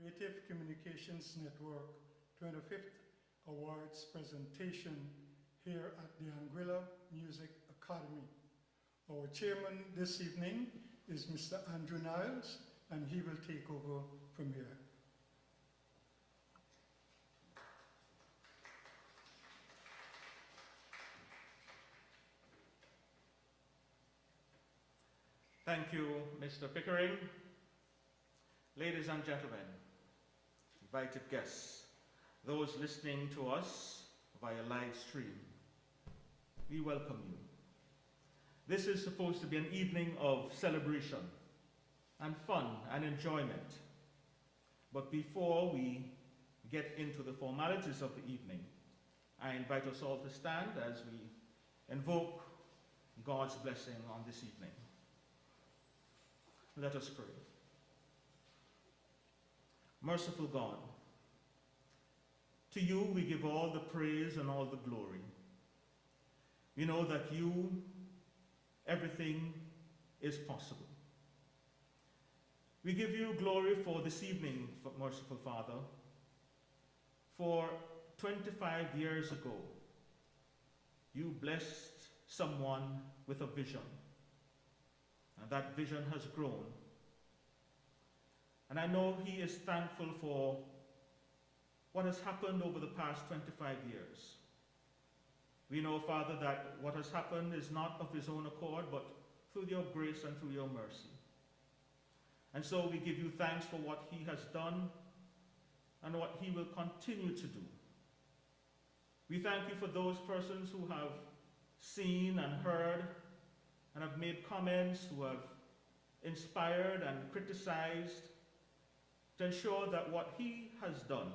Creative Communications Network 25th Awards presentation here at the Anguilla Music Academy. Our chairman this evening is Mr. Andrew Niles, and he will take over from here. Thank you, Mr. Pickering. Ladies and gentlemen, invited guests, those listening to us via live stream, we welcome you. This is supposed to be an evening of celebration and fun and enjoyment. But before we get into the formalities of the evening, I invite us all to stand as we invoke God's blessing on this evening. Let us pray. Merciful God, to you we give all the praise and all the glory. We know that you, everything is possible. We give you glory for this evening, merciful Father. For 25 years ago, you blessed someone with a vision. And that vision has grown. And I know he is thankful for what has happened over the past 25 years. We know, Father, that what has happened is not of his own accord, but through your grace and through your mercy. And so we give you thanks for what he has done and what he will continue to do. We thank you for those persons who have seen and heard and have made comments, who have inspired and criticized, to ensure that what he has done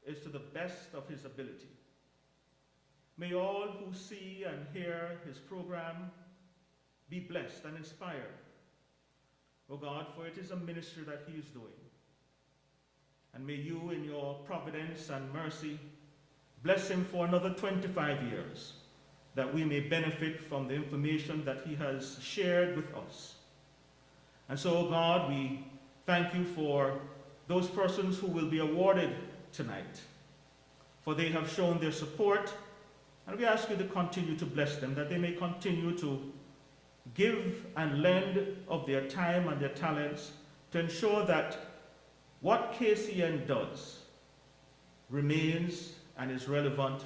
is to the best of his ability. May all who see and hear his program be blessed and inspired, O God, for it is a ministry that he is doing. And may you, in your providence and mercy, bless him for another 25 years, that we may benefit from the information that he has shared with us. And so, God, we thank you for those persons who will be awarded tonight, for they have shown their support, and we ask you to continue to bless them, that they may continue to give and lend of their time and their talents to ensure that what KCN does remains and is relevant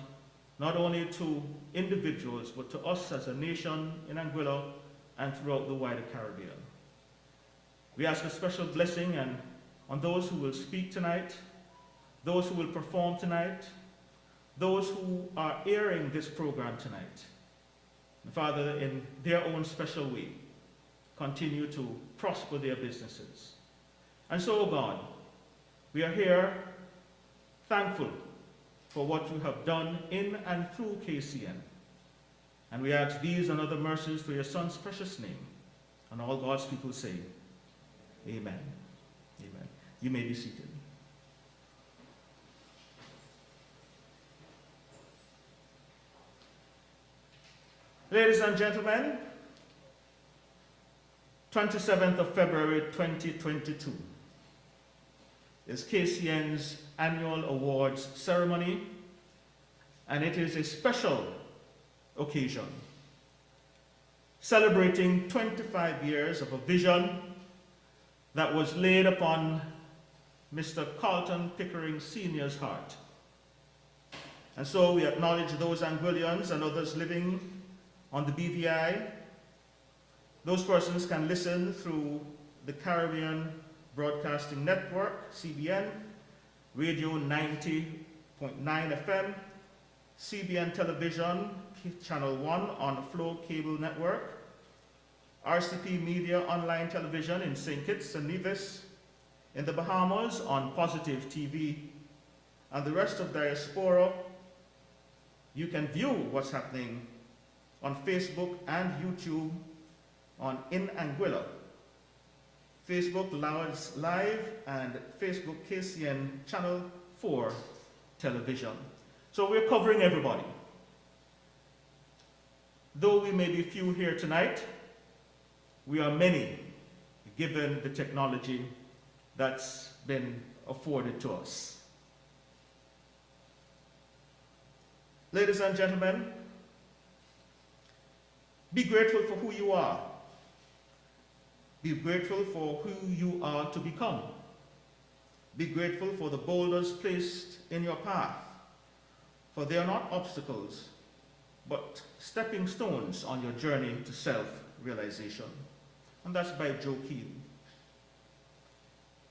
not only to individuals, but to us as a nation in Anguilla and throughout the wider Caribbean. We ask a special blessing on those who will speak tonight, those who will perform tonight, those who are airing this program tonight. And Father, in their own special way, continue to prosper their businesses. And so, God, we are here thankful for what you have done in and through KCN. And we ask these and other mercies through your Son's precious name. And all God's people say, amen. Amen. You may be seated. Ladies and gentlemen, 27th of February 2022 is KCN's annual awards ceremony, and it is a special occasion celebrating 25 years of a vision that was laid upon Mr. Carlton Pickering Sr.'s heart. And so we acknowledge those Anguillians and others living on the BVI. Those persons can listen through the Caribbean Broadcasting Network, CBN, Radio 90.9 FM, CBN Television, Channel 1 on Flow Cable Network, RCP Media Online Television in St. Kitts and Nevis, in the Bahamas on Positive TV, and the rest of diaspora. You can view what's happening on Facebook and YouTube on In Anguilla, Facebook Live, and Facebook KCN Channel 4 television. So we're covering everybody. Though we may be few here tonight, we are many, given the technology that's been afforded to us. Ladies and gentlemen, be grateful for who you are. Be grateful for who you are to become. Be grateful for the boulders placed in your path, for they are not obstacles, but stepping stones on your journey to self-realization. And that's by Joe Keane.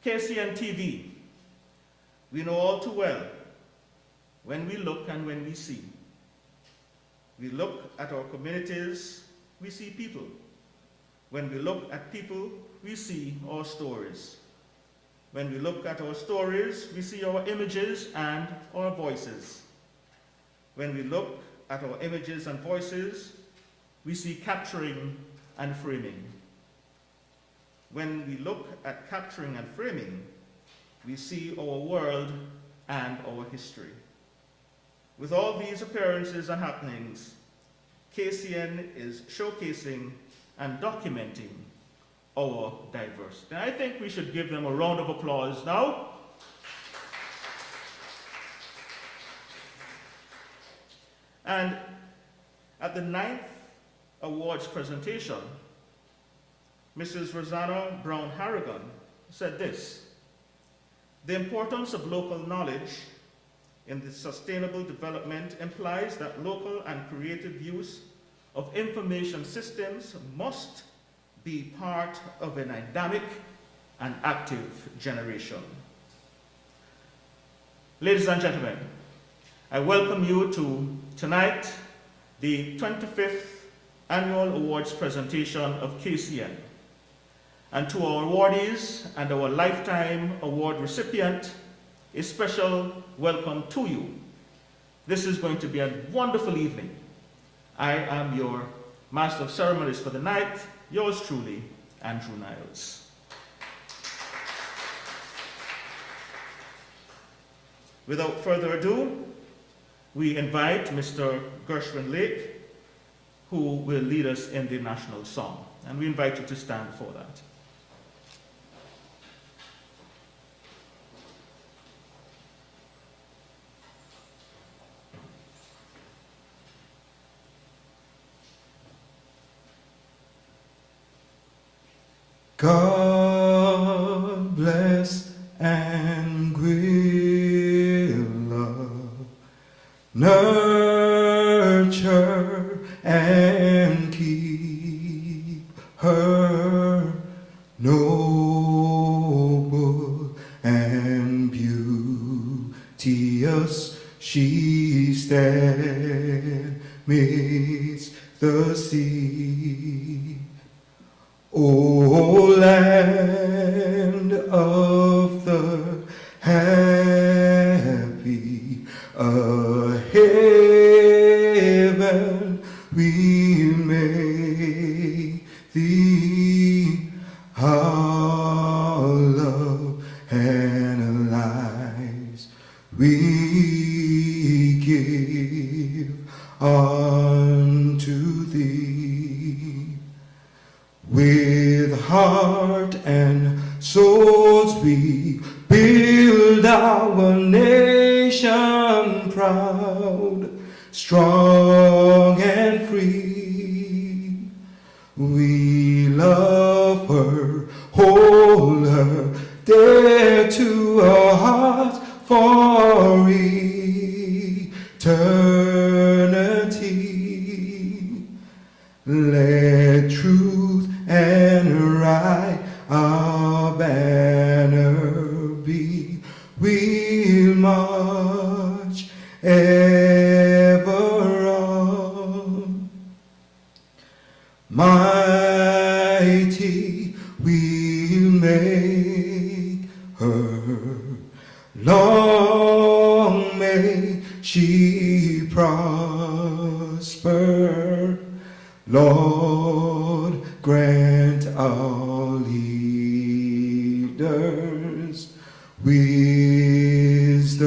KCN TV, we know all too well when we look and when we see. We look at our communities, we see people. When we look at people, we see our stories. When we look at our stories, we see our images and our voices. When we look at our images and voices, we see capturing and framing. When we look at capturing and framing, we see our world and our history. With all these appearances and happenings, KCN is showcasing and documenting our diversity. And I think we should give them a round of applause now. And at the 9th awards presentation, Mrs. Rosanna Brown Harrigan said this: "The importance of local knowledge in the sustainable development implies that local and creative use of information systems must be part of a dynamic and active generation." Ladies and gentlemen, I welcome you to tonight, the 25th Annual Awards presentation of KCN. And to our awardees and our Lifetime Award recipient, a special welcome to you. This is going to be a wonderful evening. I am your Master of Ceremonies for the night, yours truly, Andrew Niles. Without further ado, we invite Mr. Gershwin Lake, who will lead us in the national song. And we invite you to stand for that. God bless Anguilla, nurture and keep her noble and beauteous. She stands midst the sea. O land of the happy, a heaven we make thee, our love and lives we give unto thee. With heart and souls we build our nation proud, strong and free. We love her, hold her, dare to our hearts for eternity. Let truth and right our banner be. We'll march ever on. Mighty we'll make her. Long may she prosper. Lord, grant our leaders wisdom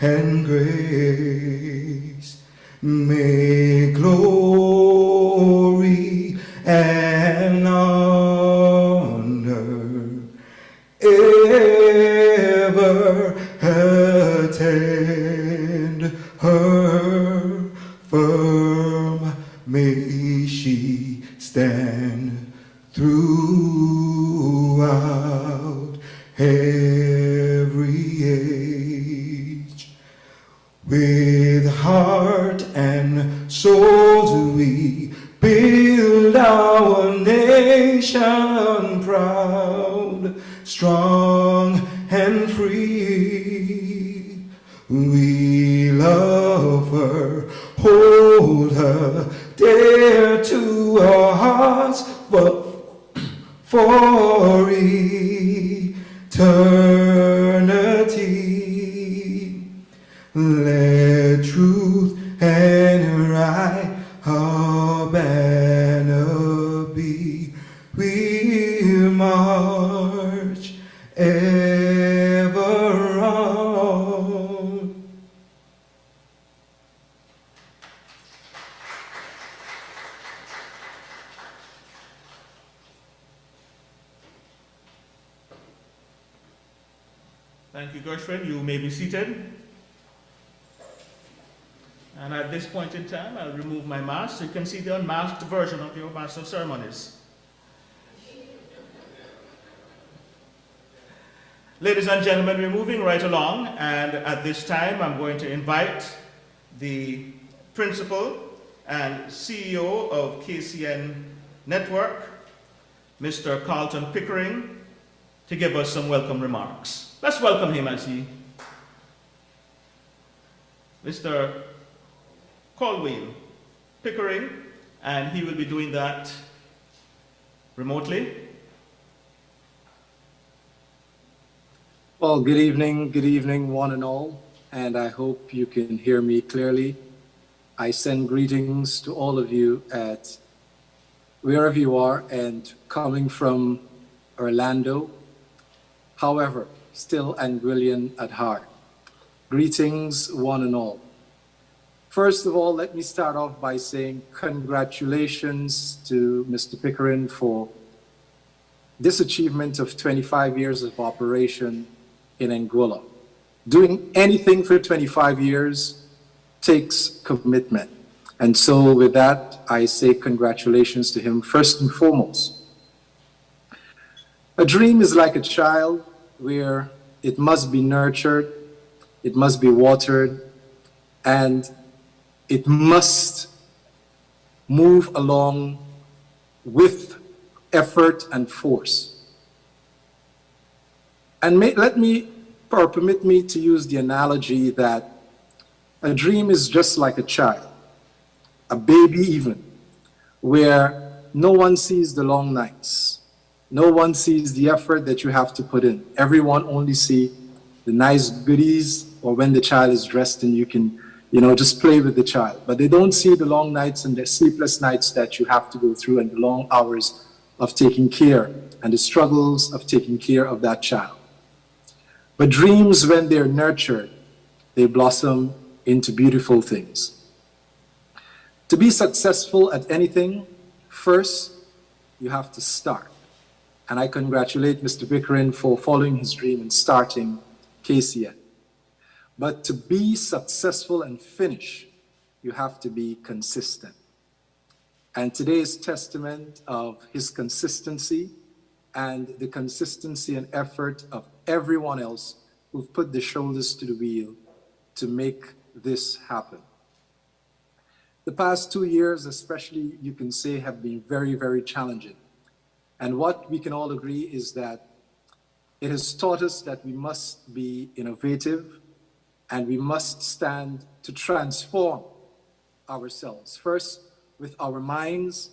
and grace. May glory and honor attend her, firm may she stand throughout every age. With heart and soul do we build our nation proud, strong and free. We love her, hold her dear to our hearts, but for eternity. Let truth and right our banner be. We'll march ever on. Thank you, Gershwin. You may be seated. And at this point in time, I'll remove my mask so you can see the unmasked version of your Master of Ceremonies. Ladies and gentlemen, we're moving right along, and at this time, I'm going to invite the Principal and CEO of KCN Network, Mr. Carlton Pickering, to give us some welcome remarks. Let's welcome him as he... Mr. Colwell Pickering, and he will be doing that remotely. Well, good evening, one and all, and I hope you can hear me clearly. I send greetings to all of you at wherever you are, and coming from Orlando, however, still Anguillian at heart. Greetings, one and all. First of all, let me start off by saying congratulations to Mr. Pickering for this achievement of 25 years of operation in Anguilla. Doing anything for 25 years takes commitment. And so with that, I say congratulations to him first and foremost. A dream is like a child where it must be nurtured, it must be watered, and it must move along with effort and force. And permit me to use the analogy that a dream is just like a child, a baby even, where no one sees the long nights. No one sees the effort that you have to put in. Everyone only sees the nice goodies, or when the child is dressed and you can, just play with the child. But they don't see the long nights and the sleepless nights that you have to go through, and the long hours of taking care and the struggles of taking care of that child. But dreams, when they're nurtured, they blossom into beautiful things. To be successful at anything, first, you have to start. And I congratulate Mr. Pickering for following his dream and starting KCN. But to be successful and finish, you have to be consistent. And today is testament of his consistency and the consistency and effort of everyone else who've put their shoulders to the wheel to make this happen. The past 2 years, especially, you can say, have been very, very challenging. And what we can all agree is that it has taught us that we must be innovative and we must stand to transform ourselves, first with our minds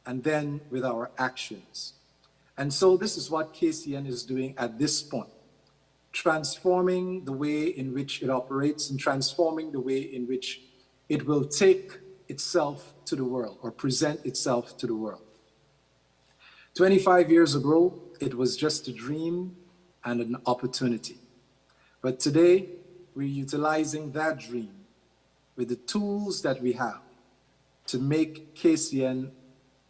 and then with our actions. And so this is what KCN is doing at this point, transforming the way in which it operates and transforming the way in which it will take itself to the world or present itself to the world. 25 years ago, it was just a dream and an opportunity. But today, we're utilizing that dream with the tools that we have to make KCN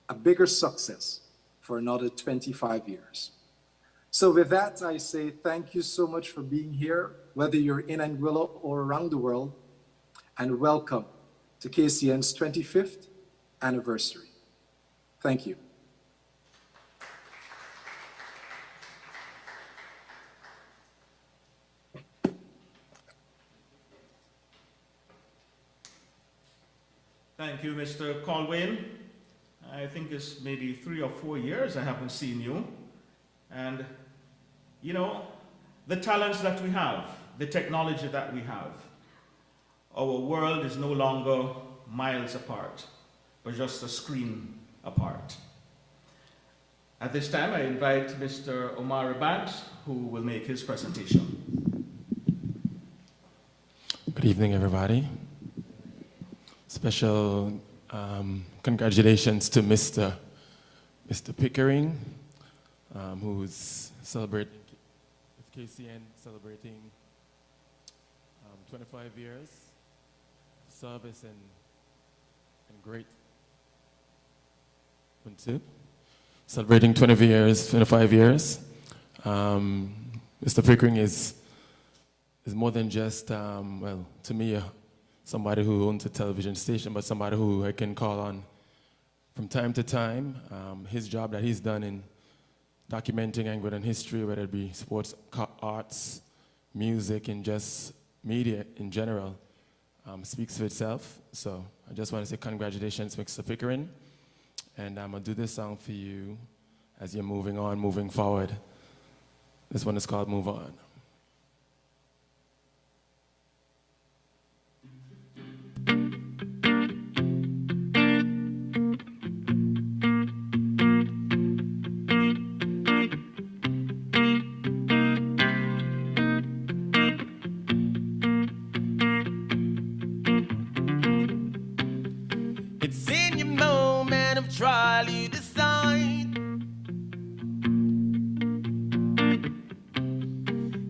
a bigger success for another 25 years. So with that, I say thank you so much for being here, whether you're in Anguilla or around the world, and welcome to KCN's 25th anniversary. Thank you. Thank you, Mr. Caldwell. I think it's maybe 3 or 4 years I haven't seen you. And, you know, the talents that we have, the technology that we have, our world is no longer miles apart, but just a screen apart. At this time, I invite Mr. Omar Banks, who will make his presentation. Good evening, everybody. Special congratulations to Mr. Pickering, who's celebrating, with KCN celebrating 25 years of service and great. 1, 2. Celebrating 25 years. Mr. Pickering is more than just, well, to me, somebody who owns a television station, but somebody who I can call on from time to time. His job that he's done in documenting Anguillan history, whether it be sports, arts, music, and just media in general, speaks for itself. So I just want to say congratulations, Mr. Pickering. And I'm going to do this song for you as you're moving forward. This one is called Move On. It's in your moment of trial you decide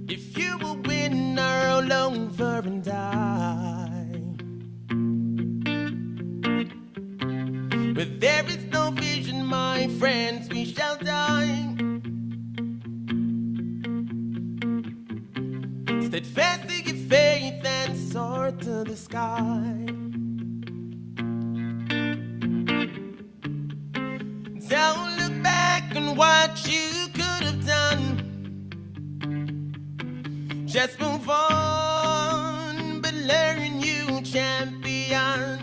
if you will win or roll over and die. But there is no vision, my friends, we shall die. Steadfast in your faith and soar to the sky. Don't look back on what you could have done. Just move on, but learn you champion.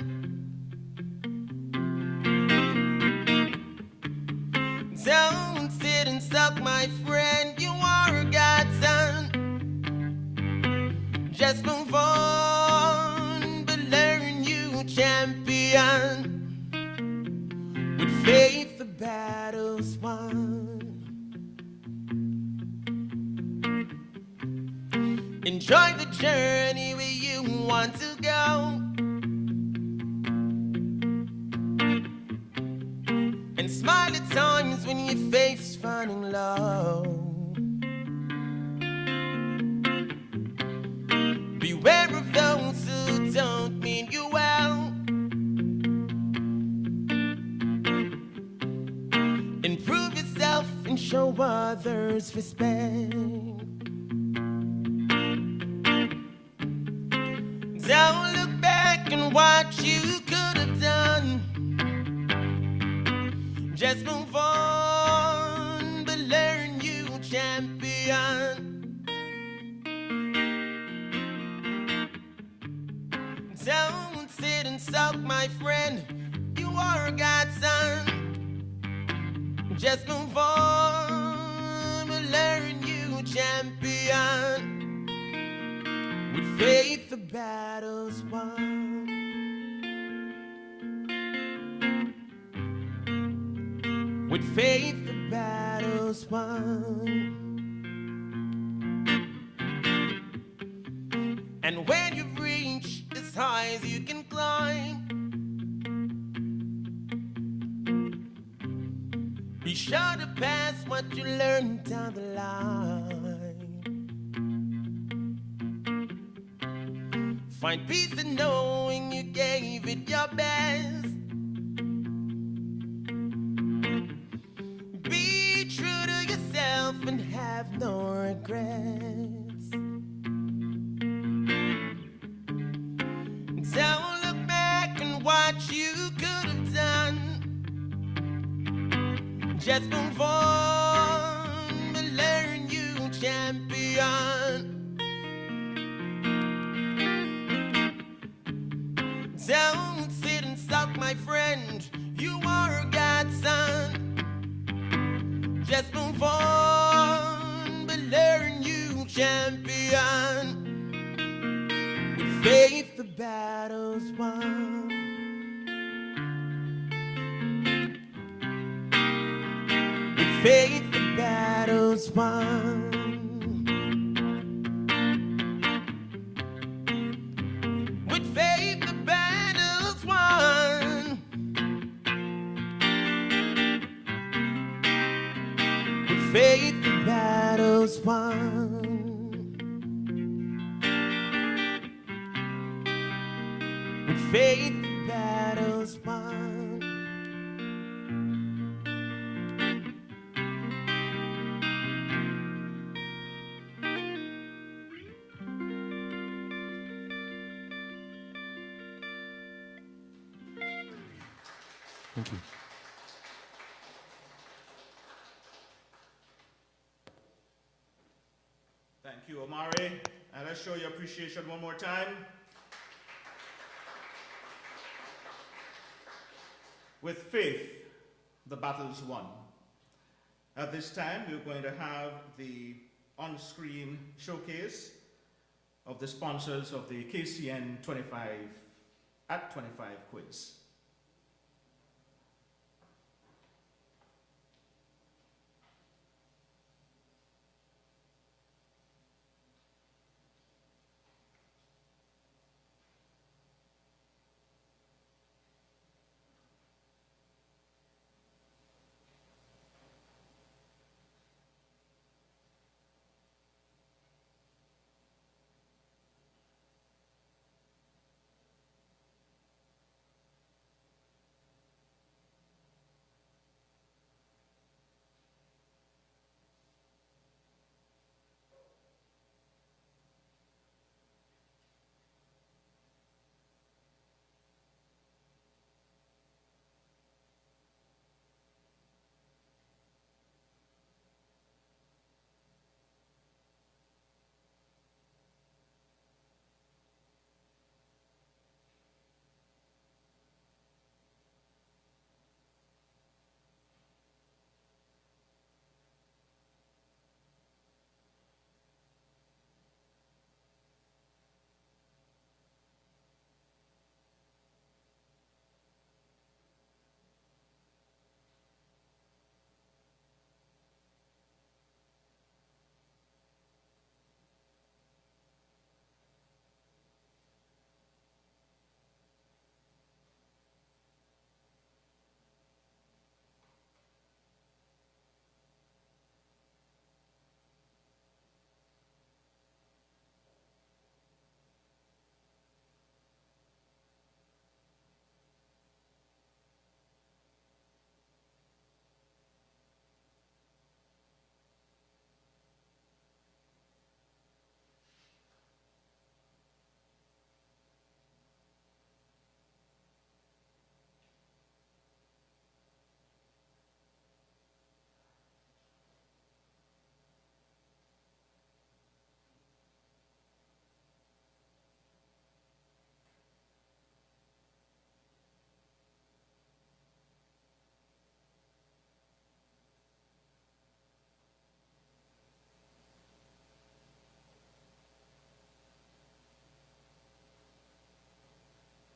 Don't sit and suck, my friend, you are God's son. Just move on, but learn you champion. With faith the battle's won. Enjoy the journey where you want to go, and smile at times when your faith's running low. Beware of those who don't mean you well. Improve yourself and show others respect. Don't look back on what you could have done. Just move on, but learn you champion. Don't sit and sulk, my friend, you are God's son. Just move on, but learn you champion. With faith the battle's won. With faith the battle's won. And when you've reached as high as you can climb, be sure to pass what you learned down the line. Find peace in knowing you gave it your best. Be true to yourself and have no regrets. Don't look back and what you could have done. Just move on and learn, you champion. Don't sit and sulk, my friend. You are a godson. Just move on, but learn, you champion. With faith, the battle's won. With faith, the battle's won. With faith, the battle's won. With faith, the battle's won. With faith, the battle's won. Thank you. Thank you, Omari. And let's show your appreciation one more time. With faith, the battle's won. At this time, we're going to have the on-screen showcase of the sponsors of the KCN 25th quiz.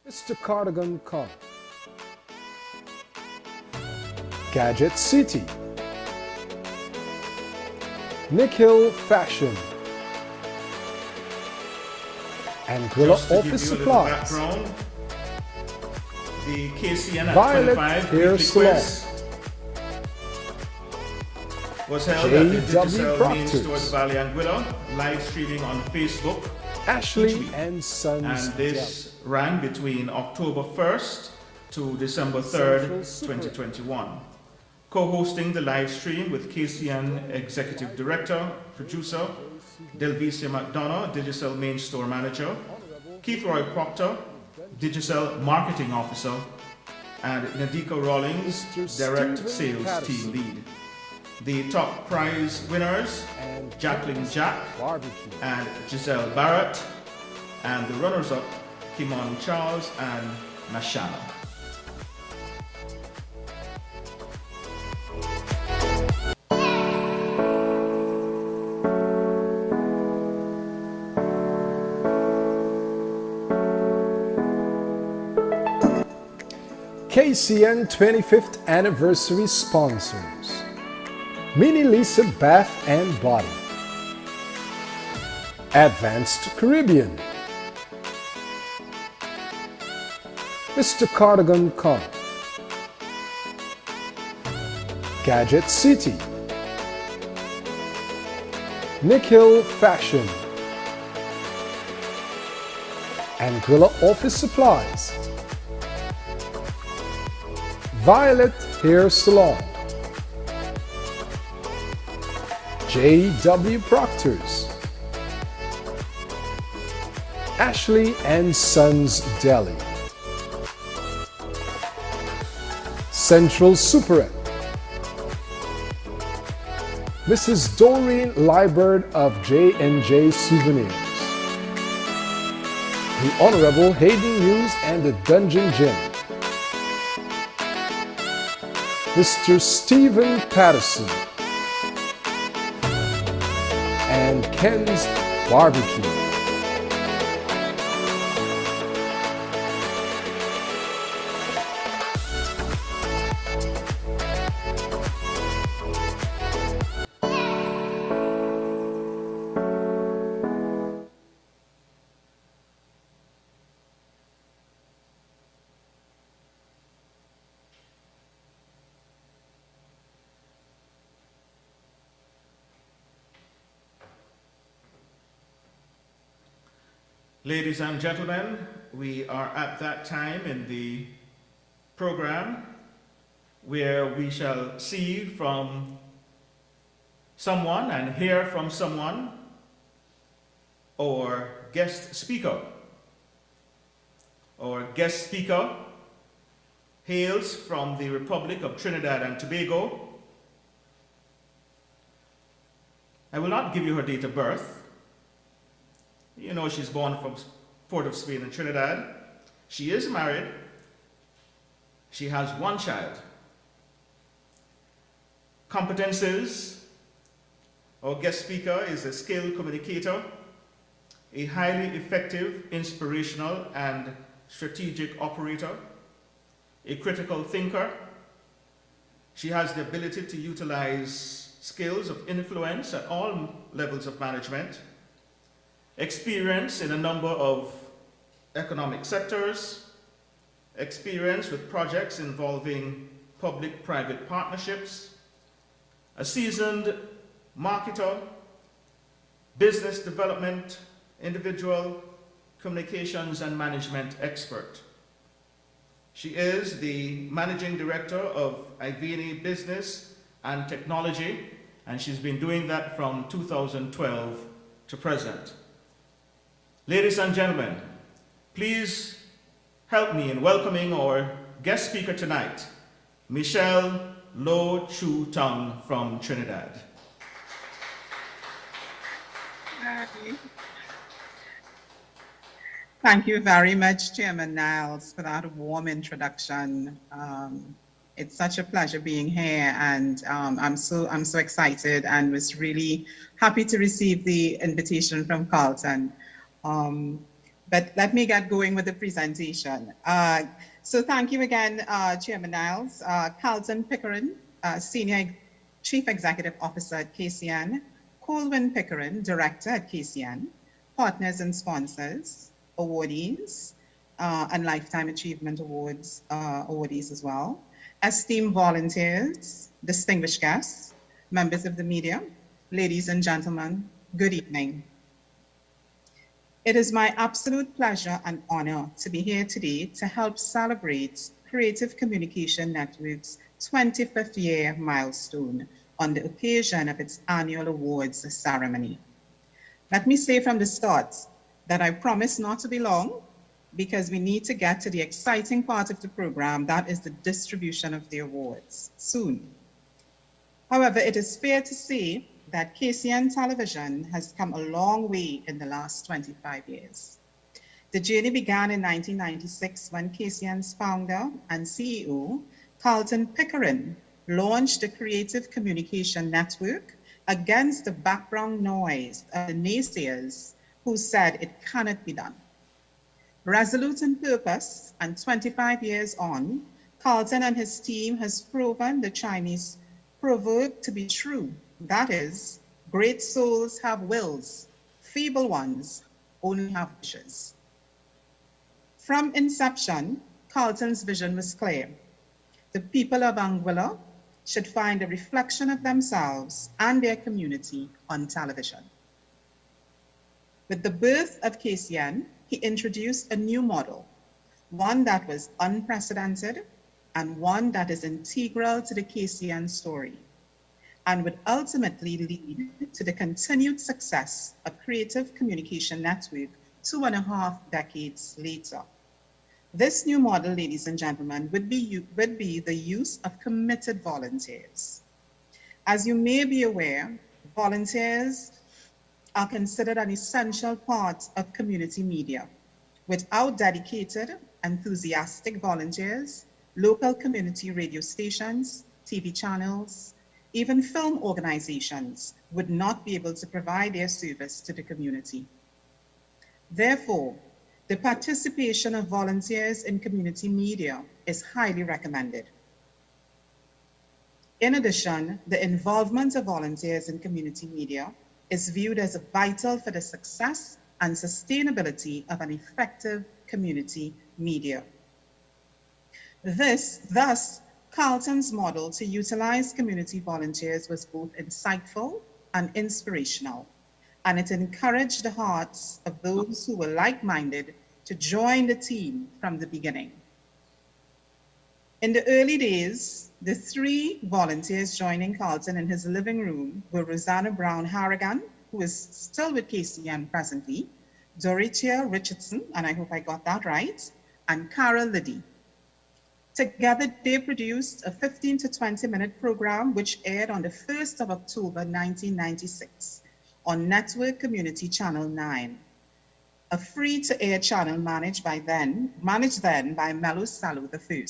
Mr. Cardigan Car, Gadget City, Nikhil Fashion, Anguilla Just to give Office you a little Supplies, background, the KCN at Violet 25 Hair weekly Salon, quiz was held at the J.W. Digital Main Proctors, Stores Valley Anguilla, live streaming on Facebook. Ashley week. and Sons, And this ran between October 1st to December 3rd, Central Super. 2021. co-hosting the live stream with KCN Executive Director, Producer, Delvicia McDonough, Digital Main Store Manager, Keith Roy Proctor, Digital Marketing Officer, and Nadika Rawlings, Direct Sales Team Lead. The top prize winners, Jacqueline Jack and Giselle Barrett, and the runners-up, Kimon Charles and Nashana. KCN 25th Anniversary sponsors Mini Lisa Bath and Body, Advanced Caribbean, Mr. Cardigan Come, Gadget City, Nikhil Fashion, Anguilla Office Supplies, Violet Hair Salon, J.W. Proctors, Ashley and Sons Deli, Central Superette, Mrs. Doreen Liebert of J&J Souvenirs, the Honorable Hayden Hughes and the Dungeon Gym, Mr. Stephen Patterson, and Ken's Barbecue. Ladies and gentlemen, we are at that time in the program where we shall see from someone and hear from someone, or guest speaker. Our guest speaker hails from the Republic of Trinidad and Tobago. I will not give you her date of birth. You know she's born from Port of Spain in Trinidad. She is married. She has one child. Competences: our guest speaker is a skilled communicator, a highly effective, inspirational, and strategic operator, a critical thinker. She has the ability to utilize skills of influence at all levels of management, experience in a number of economic sectors, experience with projects involving public-private partnerships, a seasoned marketer, business development individual, communications and management expert. She is the managing director of Ivini Business and Technology, and she's been doing that from 2012 to present. Ladies and gentlemen, please help me in welcoming our guest speaker tonight, Michelle Lo Chu Tung from Trinidad. Hi. Thank you very much, Chairman Niles, for that warm introduction. It's such a pleasure being here, and I'm so excited and was really happy to receive the invitation from Carlton. But let me get going with the presentation. So thank you again, Chairman Niles. Carlton Pickering, Senior Chief Executive Officer at KCN, Colwyn Pickering, Director at KCN, partners and sponsors, awardees, and Lifetime Achievement Awards awardees as well, esteemed volunteers, distinguished guests, members of the media, ladies and gentlemen, good evening. It is my absolute pleasure and honor to be here today to help celebrate Creative Communication Network's 25th year milestone on the occasion of its annual awards ceremony. Let me say from the start that I promise not to be long, because we need to get to the exciting part of the program, that is the distribution of the awards, soon. However, it is fair to say that KCN television has come a long way in the last 25 years. The journey began in 1996 when KCN's founder and CEO, Carlton Pickering, launched a creative communication network against the background noise of the naysayers who said it cannot be done. Resolute in purpose, and 25 years on, Carlton and his team has proven the Chinese proverb to be true. That is, great souls have wills, feeble ones only have wishes. From inception, Carlton's vision was clear. The people of Anguilla should find a reflection of themselves and their community on television. With the birth of KCN, he introduced a new model, one that was unprecedented and one that is integral to the KCN story, and would ultimately lead to the continued success of Creative Communication Network 2.5 decades later. This new model, ladies and gentlemen, would be the use of committed volunteers. As you may be aware, volunteers are considered an essential part of community media. Without dedicated, enthusiastic volunteers, local community radio stations, TV channels, even film organizations would not be able to provide their service to the community. Therefore, the participation of volunteers in community media is highly recommended. In addition, the involvement of volunteers in community media is viewed as vital for the success and sustainability of an effective community media. Thus, Carlton's model to utilize community volunteers was both insightful and inspirational, and it encouraged the hearts of those who were like-minded to join the team from the beginning. In the early days, the 3 volunteers joining Carlton in his living room were Rosanna Brown Harrigan, who is still with KCN presently, Dorothea Richardson, and I hope I got that right, and Carol Liddy. Together, they produced a 15 to 20-minute program which aired on the 1st of October 1996 on Network Community Channel 9, a free-to-air channel managed then by Melo Salo I.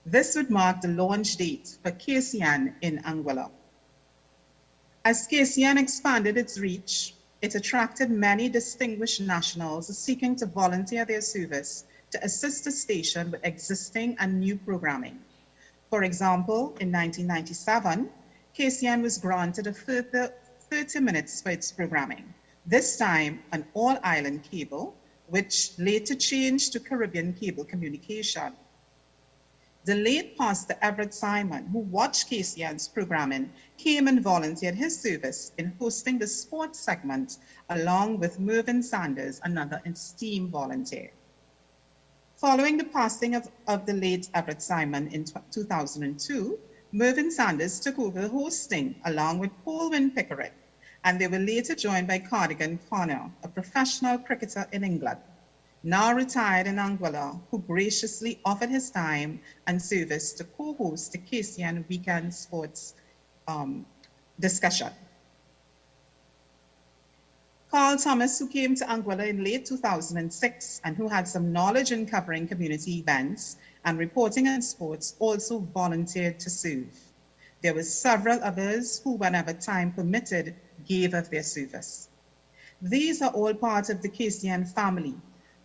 This would mark the launch date for KCN in Anguilla. As KCN expanded its reach, it attracted many distinguished nationals seeking to volunteer their service to assist the station with existing and new programming. For example, in 1997, KCN was granted a further 30 minutes for its programming, this time an all-island cable, which later changed to Caribbean Cable Communication. The late Pastor Everett Simon, who watched KCN's programming, came and volunteered his service in hosting the sports segment, along with Mervyn Sanders, another esteemed volunteer. Following the passing of the late Everett Simon in 2002, Mervyn Sanders took over hosting along with Paulwyn Pickering, and they were later joined by Cardigan Connor, a professional cricketer in England, now retired in Anguilla, who graciously offered his time and service to co-host the KCN Weekend Sports discussion. Carl Thomas, who came to Anguilla in late 2006 and who had some knowledge in covering community events and reporting on sports, also volunteered to serve. There were several others who, whenever time permitted, gave of their service. These are all part of the KCN family,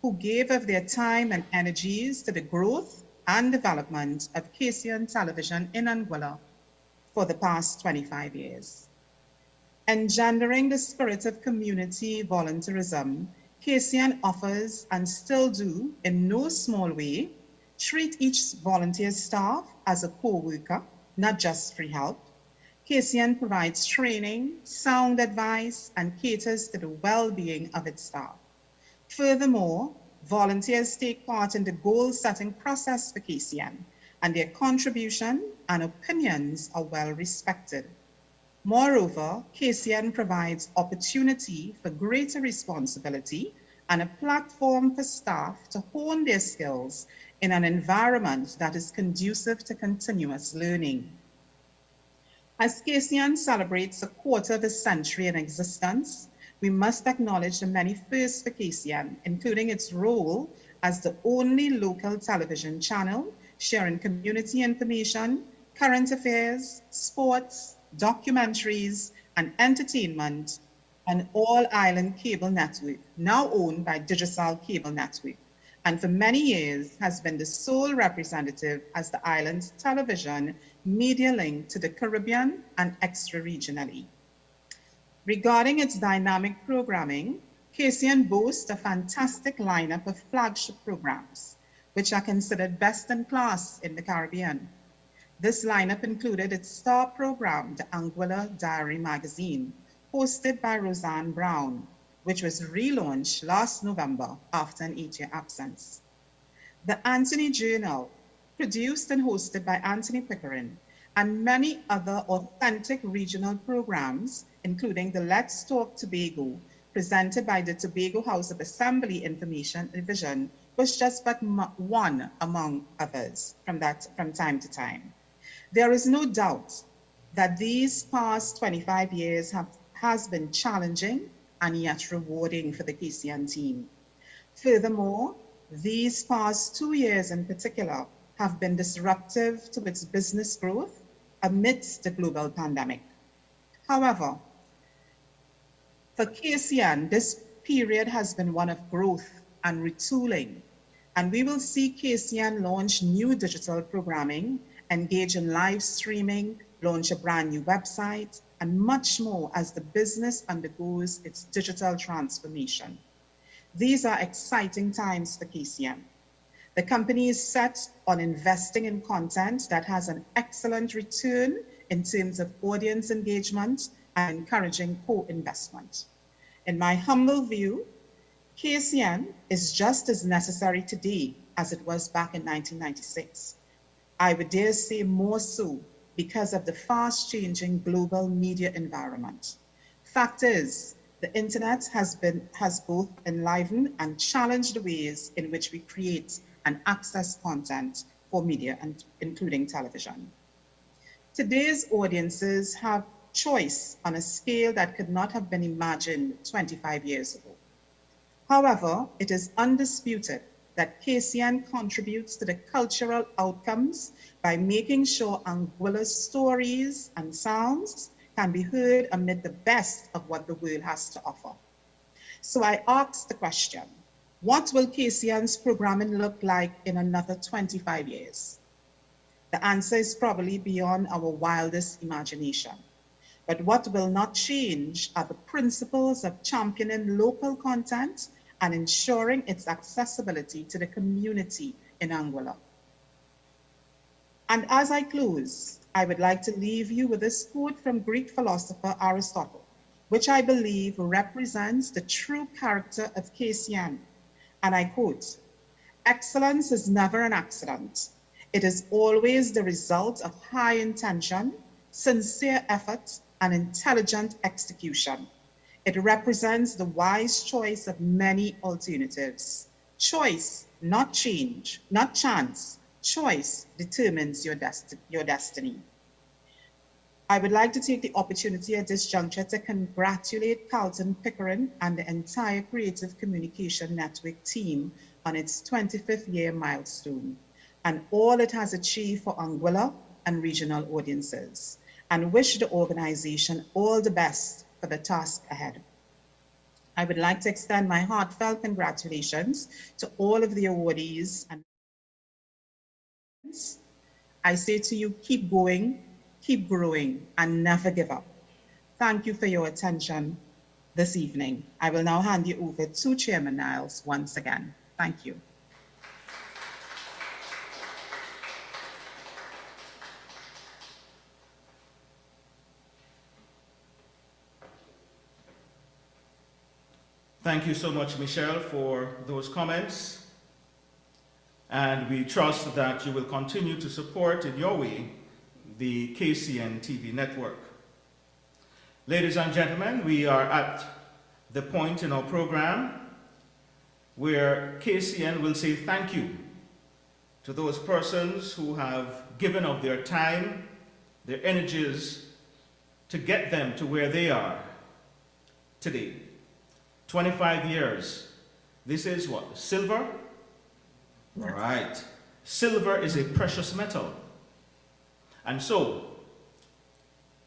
who gave of their time and energies to the growth and development of KCN television in Anguilla for the past 25 years. Engendering the spirit of community volunteerism, KCN offers, and still do in no small way, treat each volunteer staff as a co-worker, not just free help. KCN provides training, sound advice, and caters to the well-being of its staff. Furthermore, volunteers take part in the goal-setting process for KCN and their contribution and opinions are well respected. Moreover, KCN provides opportunity for greater responsibility and a platform for staff to hone their skills in an environment that is conducive to continuous learning. As KCN celebrates a quarter of a century in existence, we must acknowledge the many firsts for KCN, including its role as the only local television channel sharing community information, current affairs, sports, documentaries, and entertainment on all island cable network, now owned by Digital Cable Network, and for many years has been the sole representative as the island's television media link to the Caribbean and extra-regionally. Regarding its dynamic programming, KCN boasts a fantastic lineup of flagship programs, which are considered best in class in the Caribbean. This lineup included its star program, the Anguilla Diary magazine, hosted by Roseanne Brown, which was relaunched last November after an 8-year absence. The Anthony Journal, produced and hosted by Anthony Pickering, and many other authentic regional programs, including the Let's Talk Tobago, presented by the Tobago House of Assembly Information Division, was just but one among others from time to time. There is no doubt that these past 25 years has been challenging and yet rewarding for the KCN team. Furthermore, these past 2 years in particular have been disruptive to its business growth amidst the global pandemic. However, for KCN, this period has been one of growth and retooling, and we will see KCN launch new digital programming, engage in live streaming, launch a brand new website, and much more as the business undergoes its digital transformation. These are exciting times for KCN. The company is set on investing in content that has an excellent return in terms of audience engagement and encouraging co-investment. In my humble view, KCN is just as necessary today as it was back in 1996. I would dare say more so because of the fast-changing global media environment. Fact is, the internet has both enlivened and challenged the ways in which we create and access content for media, and including television. Today's audiences have choice on a scale that could not have been imagined 25 years ago. However, it is undisputed that KCN contributes to the cultural outcomes by making sure Anguilla's stories and sounds can be heard amid the best of what the world has to offer. So I ask the question, what will KCN's programming look like in another 25 years? The answer is probably beyond our wildest imagination. But what will not change are the principles of championing local content and ensuring its accessibility to the community in Anguilla. And as I close, I would like to leave you with this quote from Greek philosopher Aristotle, which I believe represents the true character of KCN. And I quote, "Excellence is never an accident. It is always the result of high intention, sincere effort, and intelligent execution. It represents the wise choice of many alternatives. Choice, not change, not chance. Choice determines your destiny." I would like to take the opportunity at this juncture to congratulate Carlton Pickering and the entire Creative Communication Network team on its 25th year milestone and all it has achieved for Anguilla and regional audiences, and wish the organization all the best for the task ahead. I would like to extend my heartfelt congratulations to all of the awardees. And I say to you, keep going, keep growing, and never give up. Thank you for your attention this evening. I will now hand you over to Chairman Niles once again. Thank you. Thank you so much, Michelle, for those comments. and we trust that you will continue to support in your way the KCN TV network. Ladies and gentlemen, we are at the point in our program where KCN will say thank you to those persons who have given of their time, their energies to get them to where they are today. 25 years. This is what? Silver? All right. Silver is a precious metal. And so,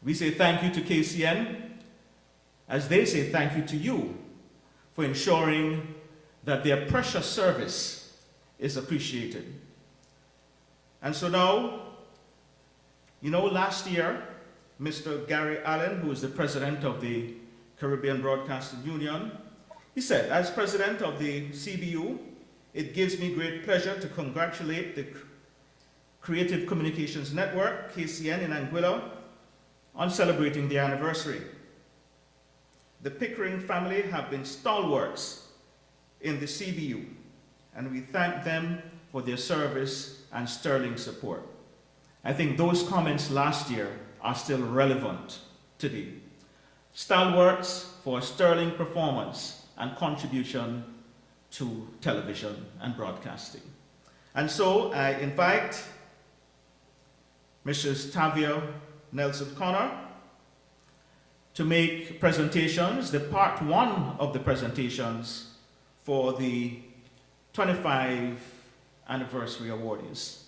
we say thank you to KCN as they say thank you to you for ensuring that their precious service is appreciated. And so now, you know, last year, Mr. Gary Allen, who is the president of the Caribbean Broadcasting Union, he said, as president of the CBU, it gives me great pleasure to congratulate the Creative Communications Network, KCN in Anguilla, on celebrating their anniversary. The Pickering family have been stalwarts in the CBU, and we thank them for their service and sterling support. I think those comments last year are still relevant today. Stalwarts for sterling performance and contribution to television and broadcasting. And so I invite Mrs. Tavia Nelson-Connor to make presentations, the part one of the presentations for the 25th Anniversary awardees.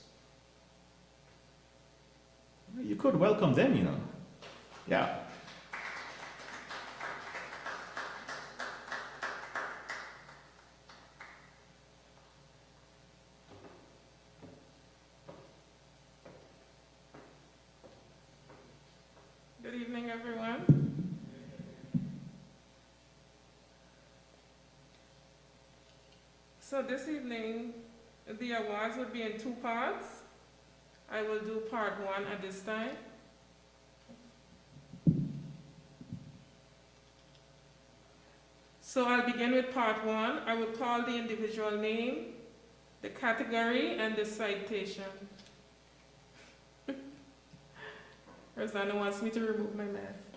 You could welcome them, you know. Yeah. Good evening, everyone. So this evening, the awards will be in two parts. I will do part one at this time. So I'll begin with part one. I will call the individual name, the category, and the citation. Rosanna wants me to remove my mask.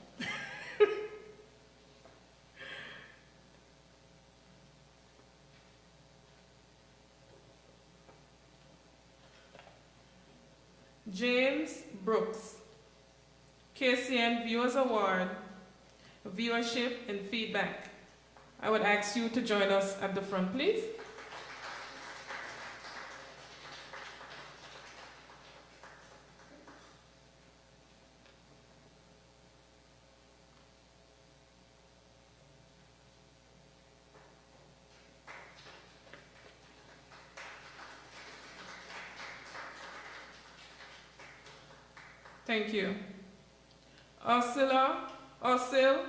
James Brooks, KCN Viewers Award, Viewership and Feedback. I would ask you to join us at the front, please. Thank you. Ursula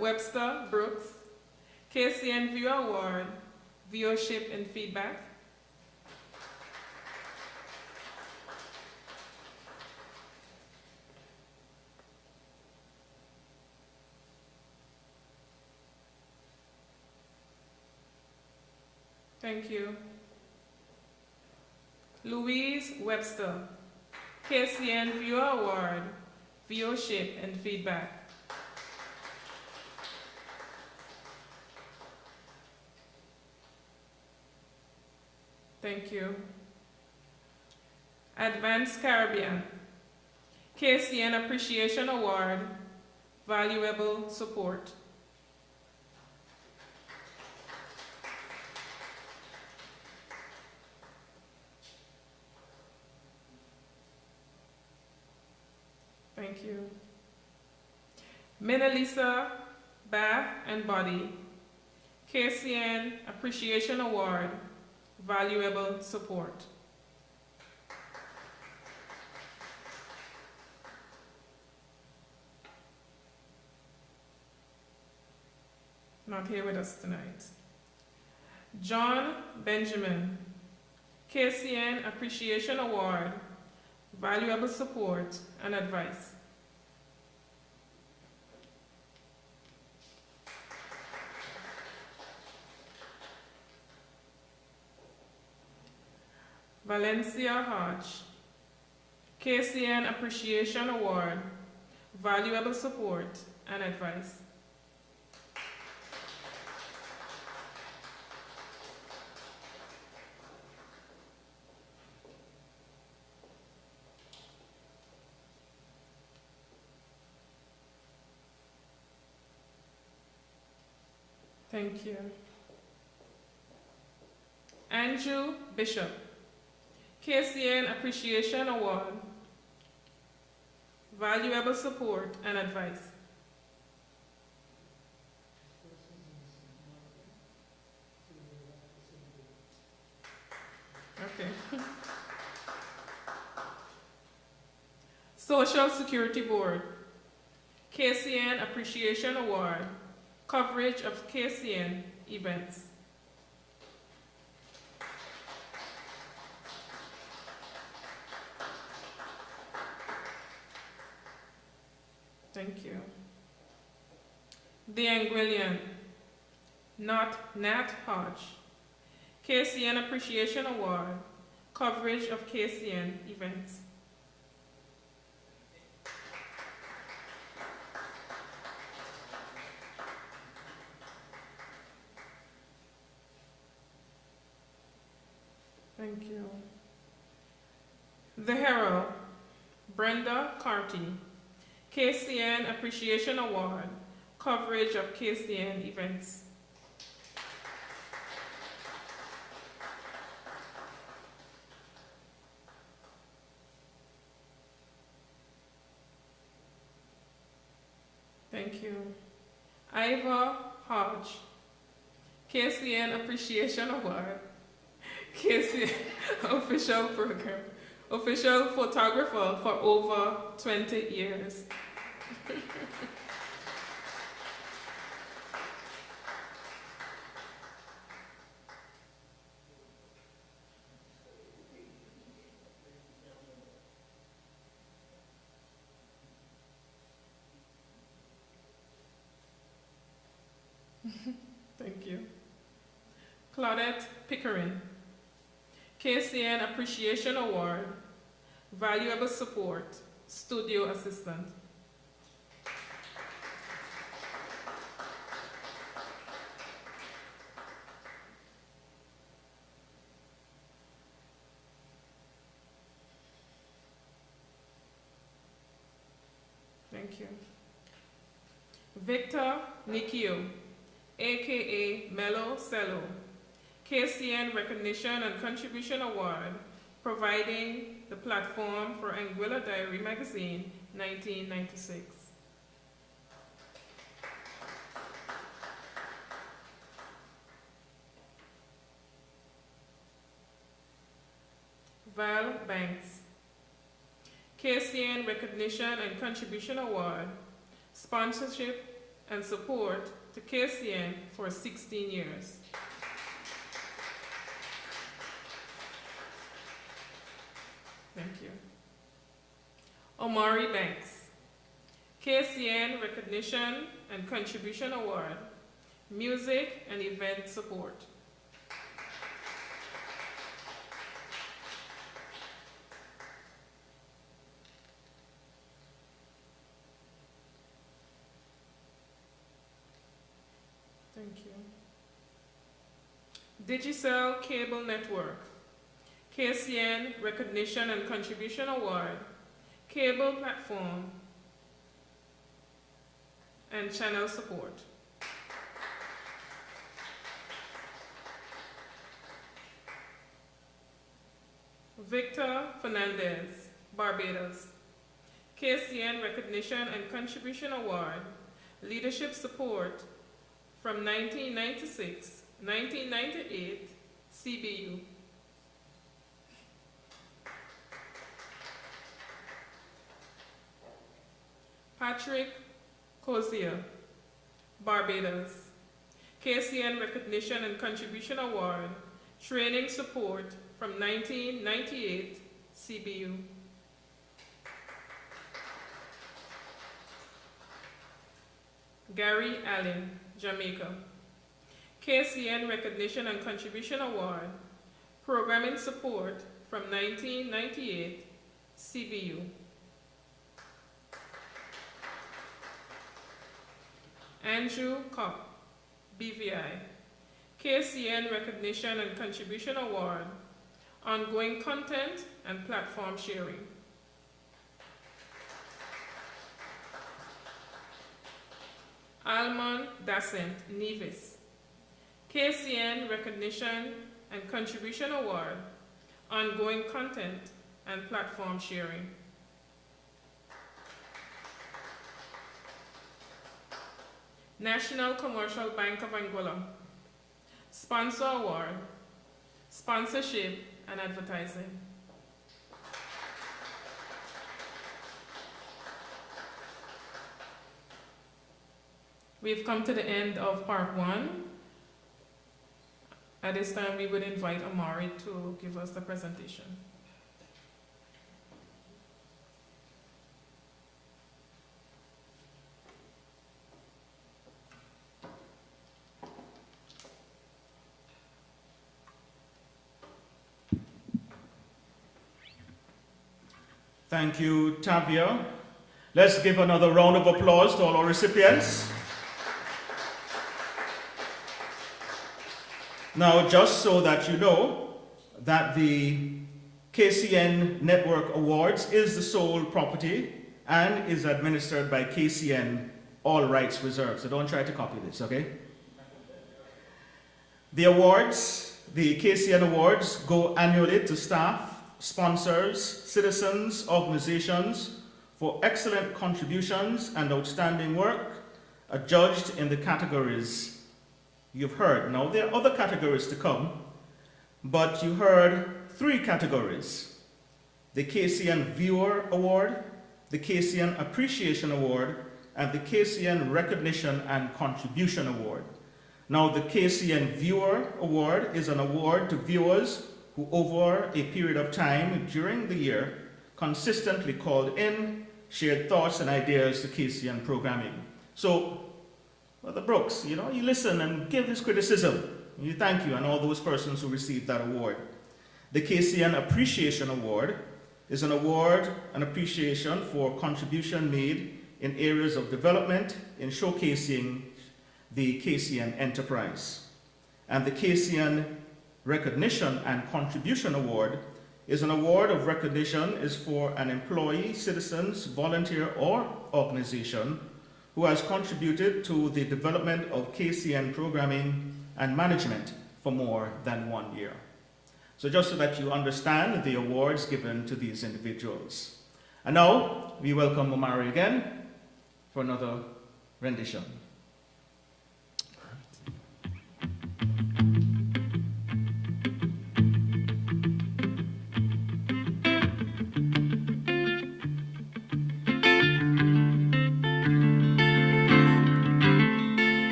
Webster Brooks, KCN Viewer Award, Viewership and Feedback. Thank you. Louise Webster, KCN Viewer Award, Viewership and Feedback. Thank you. Advanced Caribbean, KCN Appreciation Award, Valuable Support. Thank you. Minalisa Bath and Body, KCN Appreciation Award, Valuable Support. Not here with us tonight. John Benjamin, KCN Appreciation Award, Valuable Support and Advice. Valencia Hodge. KCN Appreciation Award, Valuable Support and Advice. Thank you. Andrew Bishop, KCN Appreciation Award, Valuable Support and Advice. Okay. Social Security Board, KCN Appreciation Award, coverage of KCN events. Thank you. The Anguillian, not Nat Hodge, KCN Appreciation Award, coverage of KCN events. Thank you. The Herald, Brenda Carty, KCN Appreciation Award, coverage of KCN events. Thank you. Ivor Hodge, KCN Appreciation Award, KCN official program, official photographer for over 20 years. Thank you. Claudette Pickering, KCN Appreciation Award, Valuable Support, Studio Assistant. Thank you. Victor Nikio, aka Mello Cello, KCN Recognition and Contribution Award, providing the platform for Anguilla Diary Magazine, 1996. Val Banks, KCN Recognition and Contribution Award, sponsorship and support to KCN for 16 years. Thank you. Omari Banks, KCN Recognition and Contribution Award, Music and Event Support. Thank you. Digicel Cable Network, KCN Recognition and Contribution Award, Cable Platform, and Channel Support. Victor Fernandez, Barbados, KCN Recognition and Contribution Award, Leadership Support from 1996, 1998, CBU. Patrick Cozier, Barbados, KCN Recognition and Contribution Award, Training Support from 1998, CBU. Gary Allen, Jamaica, KCN Recognition and Contribution Award, Programming Support from 1998, CBU. Andrew Kopp, BVI, KCN Recognition and Contribution Award, Ongoing Content and Platform Sharing. Almon Dasent, Nevis, KCN Recognition and Contribution Award, Ongoing Content and Platform Sharing. National Commercial Bank of Anguilla, Sponsor Award, Sponsorship and Advertising. We've come to the end of part 1. At this time, we would invite Amari to give us the presentation. Thank you, Tavia. Let's give another round of applause to all our recipients. Now, just so that you know that the KCN Network Awards is the sole property and is administered by KCN, all rights reserved. So don't try to copy this, okay? The awards, the KCN Awards, go annually to staff, sponsors, citizens, organizations for excellent contributions and outstanding work, adjudged in the categories you've heard. Now, there are other categories to come, but you heard 3 categories: the KCN Viewer Award, the KCN Appreciation Award, and the KCN Recognition and Contribution Award. Now, the KCN Viewer Award is an award to viewers who over a period of time during the year consistently called in, shared thoughts and ideas to KCN programming. So, Brother Brooks, you listen and give this criticism. You thank you and all those persons who received that award. The KCN Appreciation Award is an award and appreciation for contribution made in areas of development in showcasing the KCN enterprise. And the KCN Recognition and Contribution Award is an award of recognition is for an employee, citizens, volunteer, or organization who has contributed to the development of KCN programming and management for more than 1 year. So just so that you understand the awards given to these individuals. And now we welcome Omari again for another rendition.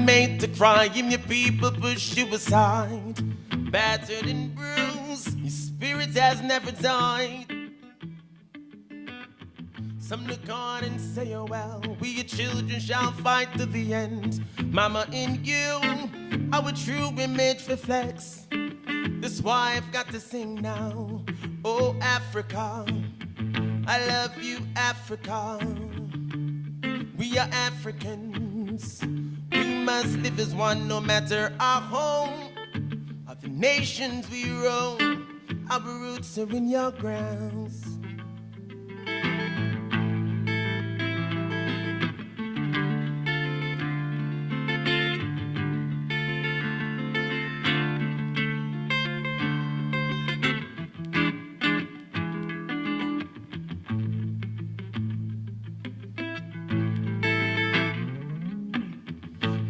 Made to cry, and your people push you aside. Battered and bruised, your spirit has never died. Some look on and say, oh well, we your children shall fight to the end. Mama, in you, our true image reflects. That's why I've got to sing now. Oh, Africa, I love you, Africa. We are Africans. We must live as one, no matter our home, or the nations we roam. Our roots are in your grounds.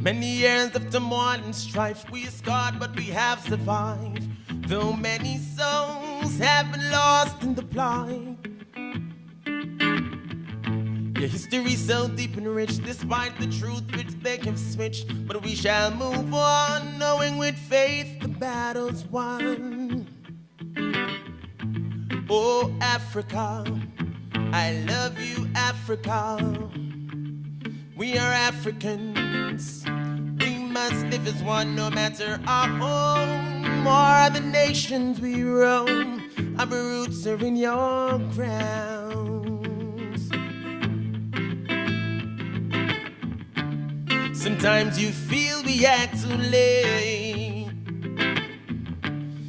Many years of turmoil and strife, we are scarred, but we have survived. Though many souls have been lost in the plight. Your history's so deep and rich, despite the truth which they can switch. But we shall move on, knowing with faith the battle's won. Oh, Africa, I love you, Africa. We are Africans. We must live as one, no matter our home or the nations we roam. Our roots are in your grounds. Sometimes you feel we act too late,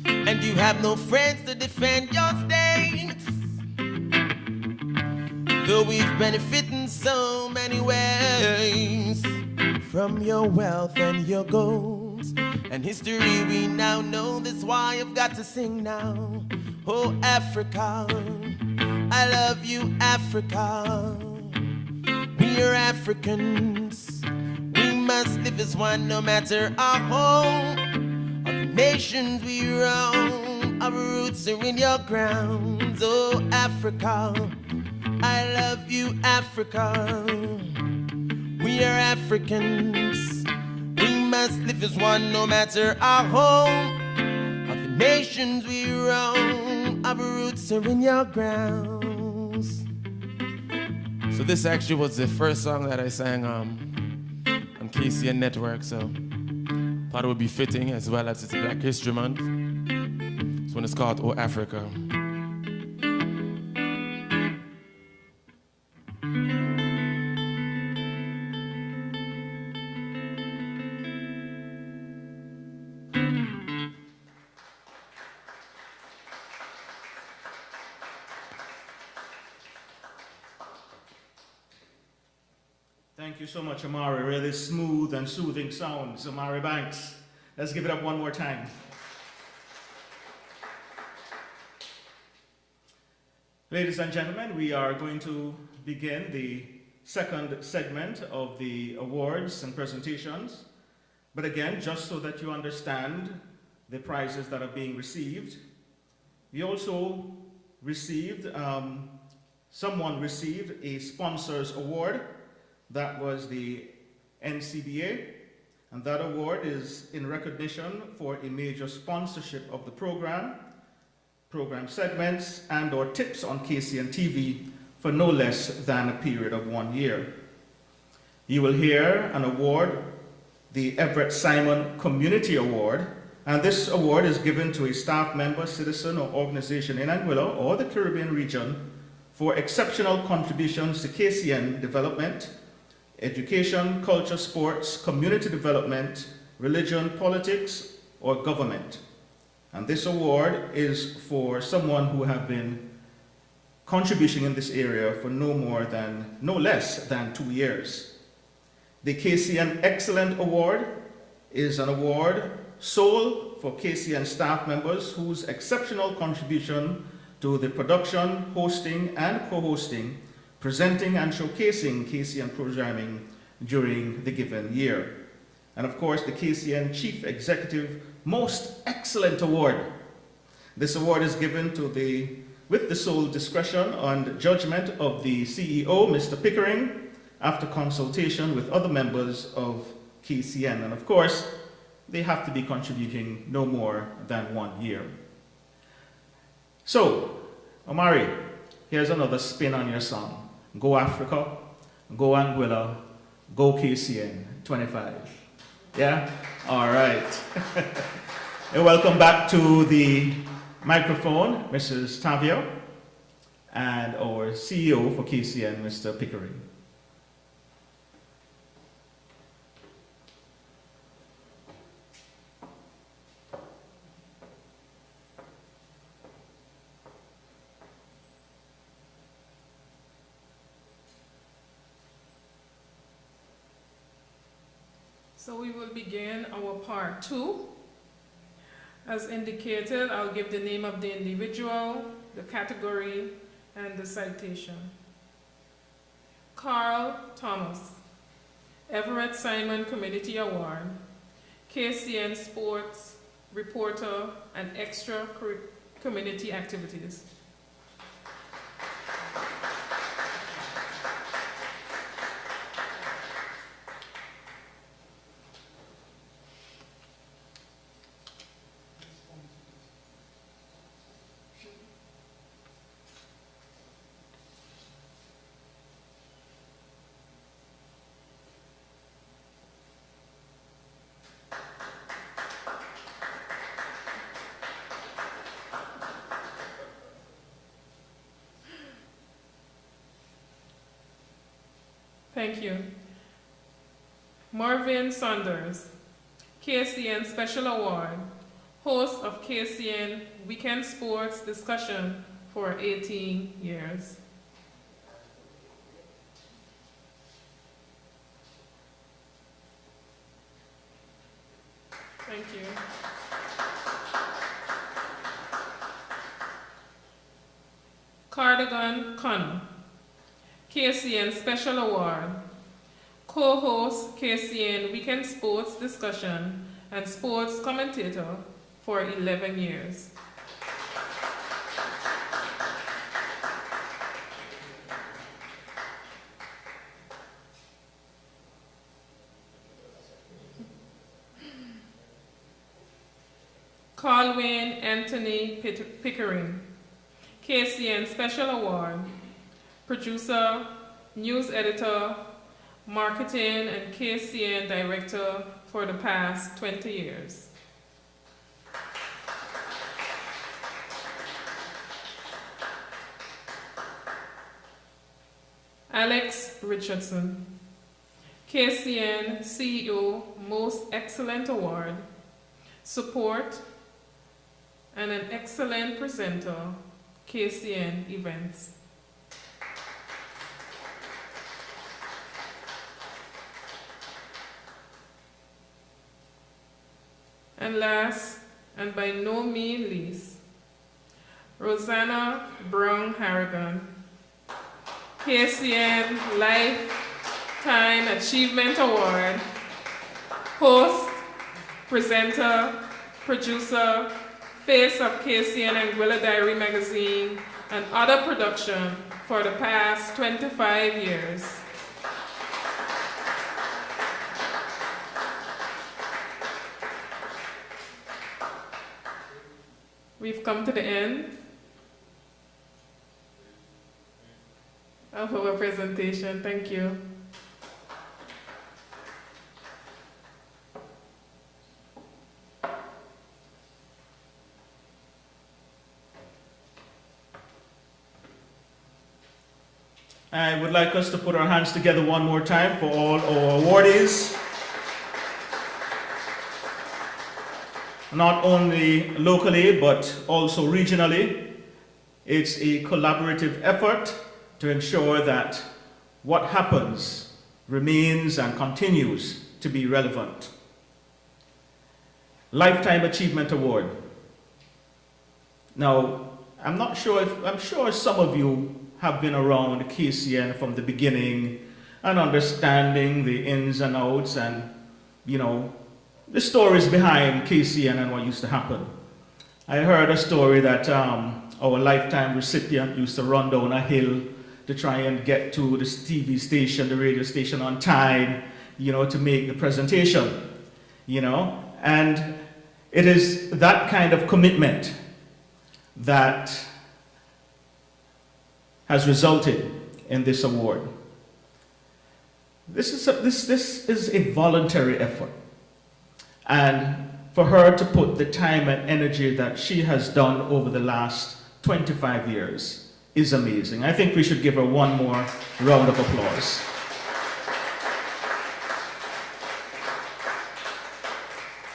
and you have no friends to defend your state. Though we've benefited in so many ways from your wealth and your gold and history we now know. That's why I've got to sing now. Oh, Africa, I love you, Africa. We are Africans. We must live as one, no matter our home or the nations we roam. Our roots are in your grounds. Oh, Africa, I love you, Africa. We are Africans. We must live as one, no matter our home or the nations we roam. Our roots are in your grounds. So this actually was the first song that I sang on KCN Network, so thought it would be fitting as well as it's Black History Month. This one is called Oh Africa. Thank you so much, Amari. Really smooth and soothing sounds, Amari Banks. Let's give it up one more time. Ladies and gentlemen, we are going to begin the second segment of the awards and presentations. But again, just so that you understand the prizes that are being received, we also received, someone received a sponsors award. That was the NCBA, and that award is in recognition for a major sponsorship of the program segments and or tips on KCN TV for no less than a period of 1 year. You will hear an award, the Everett Simon Community Award, and this award is given to a staff member, citizen, or organization in Anguilla or the Caribbean region for exceptional contributions to KCN development, education, culture, sports, community development, religion, politics, or government. And this award is for someone who have been contributing in this area for no less than 2 years. The KCN Excellent Award is an award sole for KCN staff members whose exceptional contribution to the production, hosting, and co-hosting, presenting and showcasing KCN programming during the given year. And of course, the KCN Chief Executive Most Excellent Award. This award is given to with the sole discretion and judgment of the CEO, Mr. Pickering, after consultation with other members of KCN. And of course, they have to be contributing no more than 1 year. So, Omari, here's another spin on your song. Go Africa, go Anguilla, go KCN 25. Yeah? All right. And welcome back to the microphone, Mrs. Tavia, and our CEO for KCN, Mr. Pickering. So we will begin our part 2. As indicated, I'll give the name of the individual, the category, and the citation. Carl Thomas, Everett Simon Community Award, KCN Sports Reporter and Extra Community Activities. Thank you. Marvin Saunders, KCN Special Award, host of KCN Weekend Sports Discussion for 18 years. Thank you. Cardigan Connor, KCN Special Award, co-host KCN Weekend Sports Discussion and sports commentator for 11 years. Colwyn Anthony Pickering, KCN Special Award, producer, news editor, marketing, and KCN director for the past 20 years. Alex Richardson, KCN CEO Most Excellent Award, support, and an excellent presenter, KCN Events. And last, and by no means least, Rosanna Brown Harrigan, KCN Lifetime Achievement Award, host, presenter, producer, face of KCN Anguilla Diary Magazine, and other production for the past 25 years. We've come to the end of our presentation. Thank you. I would like us to put our hands together one more time for all our awardees. Not only locally, but also regionally. It's a collaborative effort to ensure that what happens remains and continues to be relevant. Lifetime Achievement Award. Now, I'm sure some of you have been around KCN from the beginning and understanding the ins and outs and, the stories behind KCN and what used to happen. I heard a story that our lifetime recipient used to run down a hill to try and get to the TV station, the radio station on time, to make the presentation, And it is that kind of commitment that has resulted in this award. This is a voluntary effort. And for her to put the time and energy that she has done over the last 25 years is amazing. I think we should give her one more round of applause.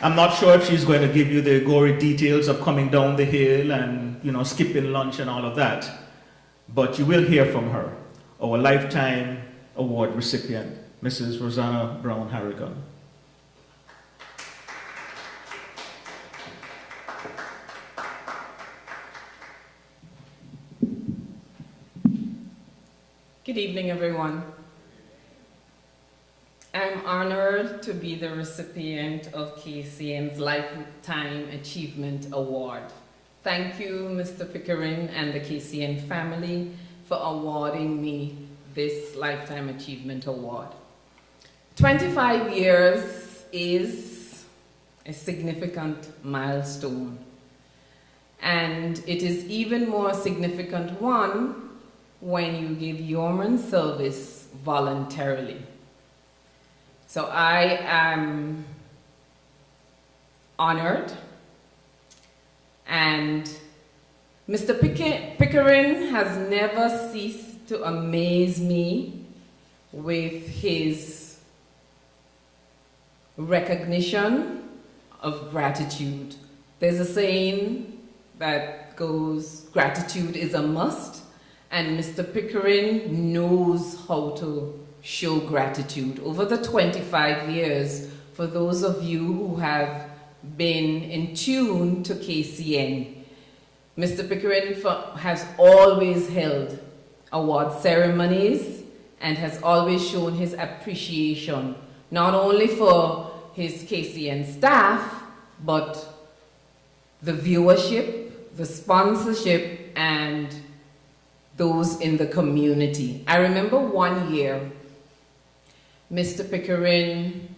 I'm not sure if she's going to give you the gory details of coming down the hill and, skipping lunch and all of that. But you will hear from her, our Lifetime Award recipient, Mrs. Rosanna Brown Harrigan. Good evening, everyone. I'm honored to be the recipient of KCN's Lifetime Achievement Award. Thank you, Mr. Pickering and the KCN family for awarding me this Lifetime Achievement Award. 25 years is a significant milestone, and it is even more significant one when you give yeoman service voluntarily. So I am honored, and Mr. Pickering has never ceased to amaze me with his recognition of gratitude. There's a saying that goes, gratitude is a must, and Mr. Pickering knows how to show gratitude. Over the 25 years, for those of you who have been in tune to KCN, Mr. Pickering has always held award ceremonies and has always shown his appreciation, not only for his KCN staff, but the viewership, the sponsorship, and those in the community. I remember one year, Mr. Pickering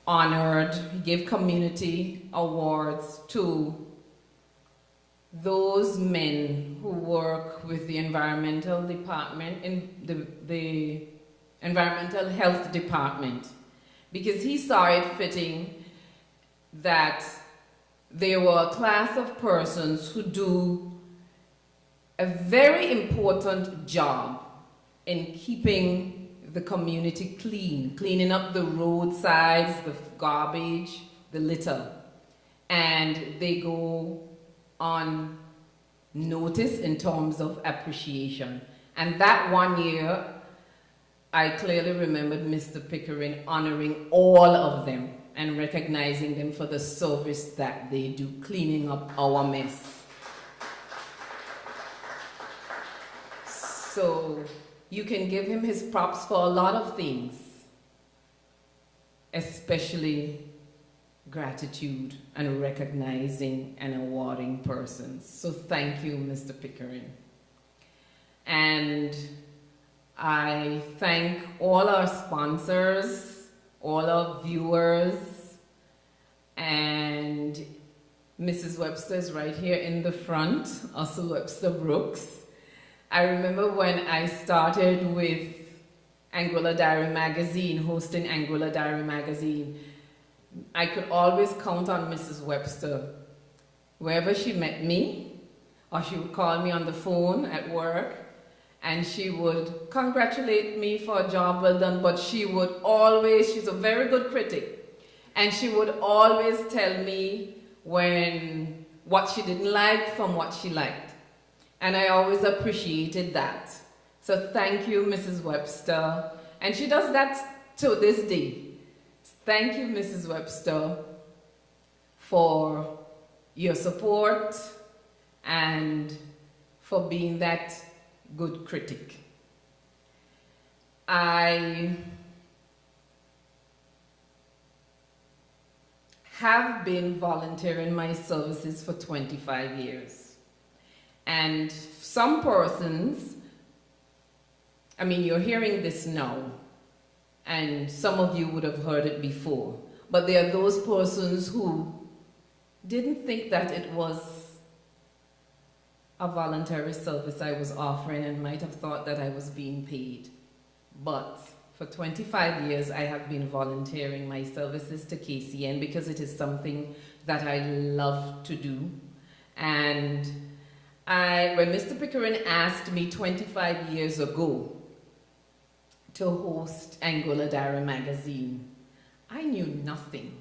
he gave community awards to those men who work with the environmental department, in the environmental health department, because he saw it fitting that they were a class of persons who do a very important job in keeping the community clean, cleaning up the roadsides, the garbage, the litter. And they go on notice in terms of appreciation. And that one year, I clearly remembered Mr. Pickering honoring all of them and recognizing them for the service that they do, cleaning up our mess. So you can give him his props for a lot of things, especially gratitude and recognizing and awarding persons. So thank you, Mr. Pickering. And I thank all our sponsors, all our viewers, and Mrs. Webster is right here in the front, also Webster Brooks. I remember when I started with Anguilla Diary Magazine, hosting Anguilla Diary Magazine, I could always count on Mrs. Webster. Wherever she met me, or she would call me on the phone at work, and she would congratulate me for a job well done, but she would always, she's a very good critic, and she would always tell me what she didn't like from what she liked. And I always appreciated that. So thank you, Mrs. Webster. And she does that to this day. Thank you, Mrs. Webster, for your support and for being that good critic. I have been volunteering my services for 25 years. And some persons, I mean, you're hearing this now, and some of you would have heard it before, but there are those persons who didn't think that it was a voluntary service I was offering and might have thought that I was being paid. But for 25 years, I have been volunteering my services to KCN because it is something that I love to do. And when Mr. Pickering asked me 25 years ago to host Anguilla Diary Magazine, I knew nothing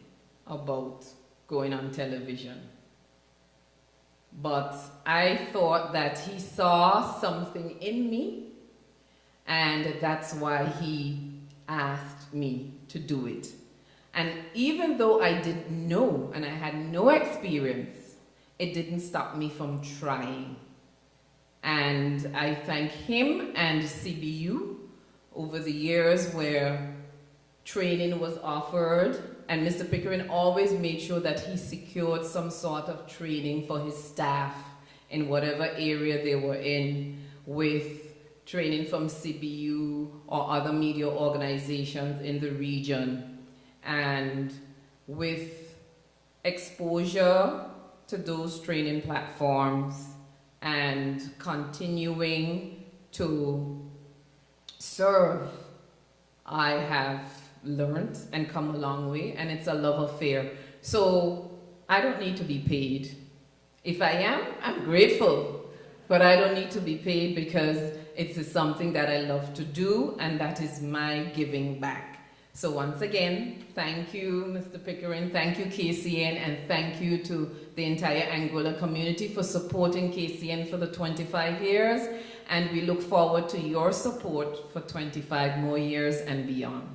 about going on television. But I thought that he saw something in me, and that's why he asked me to do it. And even though I didn't know and I had no experience, it didn't stop me from trying. And I thank him and CBU over the years where training was offered, and Mr. Pickering always made sure that he secured some sort of training for his staff in whatever area they were in, with training from CBU or other media organizations in the region, and with exposure to those training platforms and continuing to serve, I have learned and come a long way, and it's a love affair. So I don't need to be paid. If I am, I'm grateful. but I don't need to be paid because it's something that I love to do, and that is my giving back. So once again, thank you, Mr. Pickering, thank you, KCN, and thank you to the entire Anguilla community for supporting KCN for the 25 years, and we look forward to your support for 25 more years and beyond.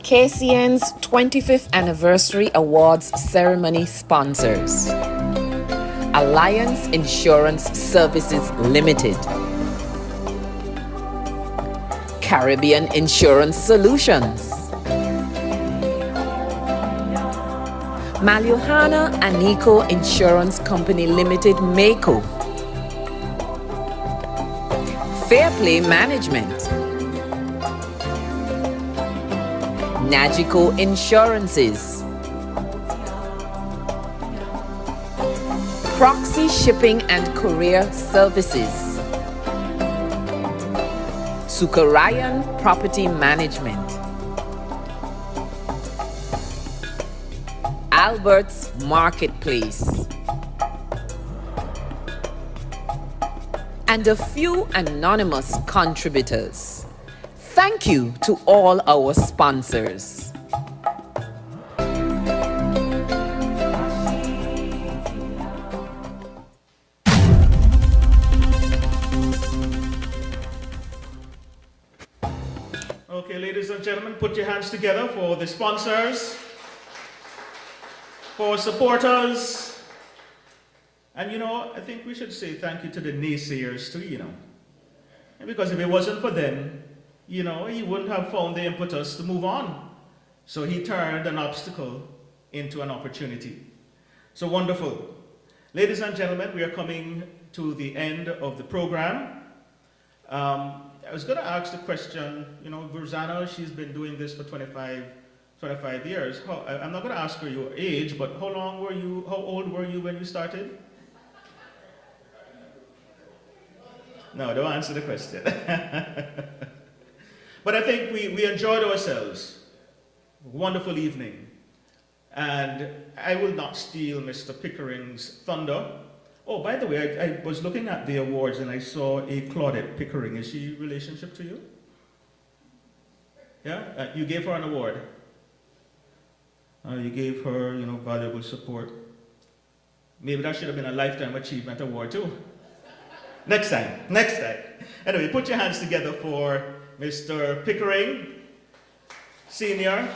KCN's 25th Anniversary Awards Ceremony sponsors: Alliance Insurance Services Limited, Caribbean Insurance Solutions, Maliohana Aniko Insurance Company Limited, MACO, Fair Play Management, Nagico Insurances, Proxy Shipping and Courier Services, Sukarayan Property Management, Albert's Marketplace, and a few anonymous contributors. Thank you to all our sponsors. Okay, ladies and gentlemen, put your hands together for the sponsors, for supporters, and I think we should say thank you to the naysayers too, because if it wasn't for them, he wouldn't have found the impetus to move on. So he turned an obstacle into an opportunity. So wonderful. Ladies and gentlemen, we are coming to the end of the program. I was going to ask the question, Rosanna, she's been doing this for 25 years. I'm not going to ask her your age, but how old were you when you started? No, don't answer the question. But I think we enjoyed ourselves. Wonderful evening. And I will not steal Mr. Pickering's thunder. Oh, by the way, I was looking at the awards and I saw a Claudette Pickering. Is she in relationship to you? Yeah? You gave her an award. You gave her, valuable support. Maybe that should have been a Lifetime Achievement Award too. Next time. Anyway, put your hands together for Mr. Pickering, Senior,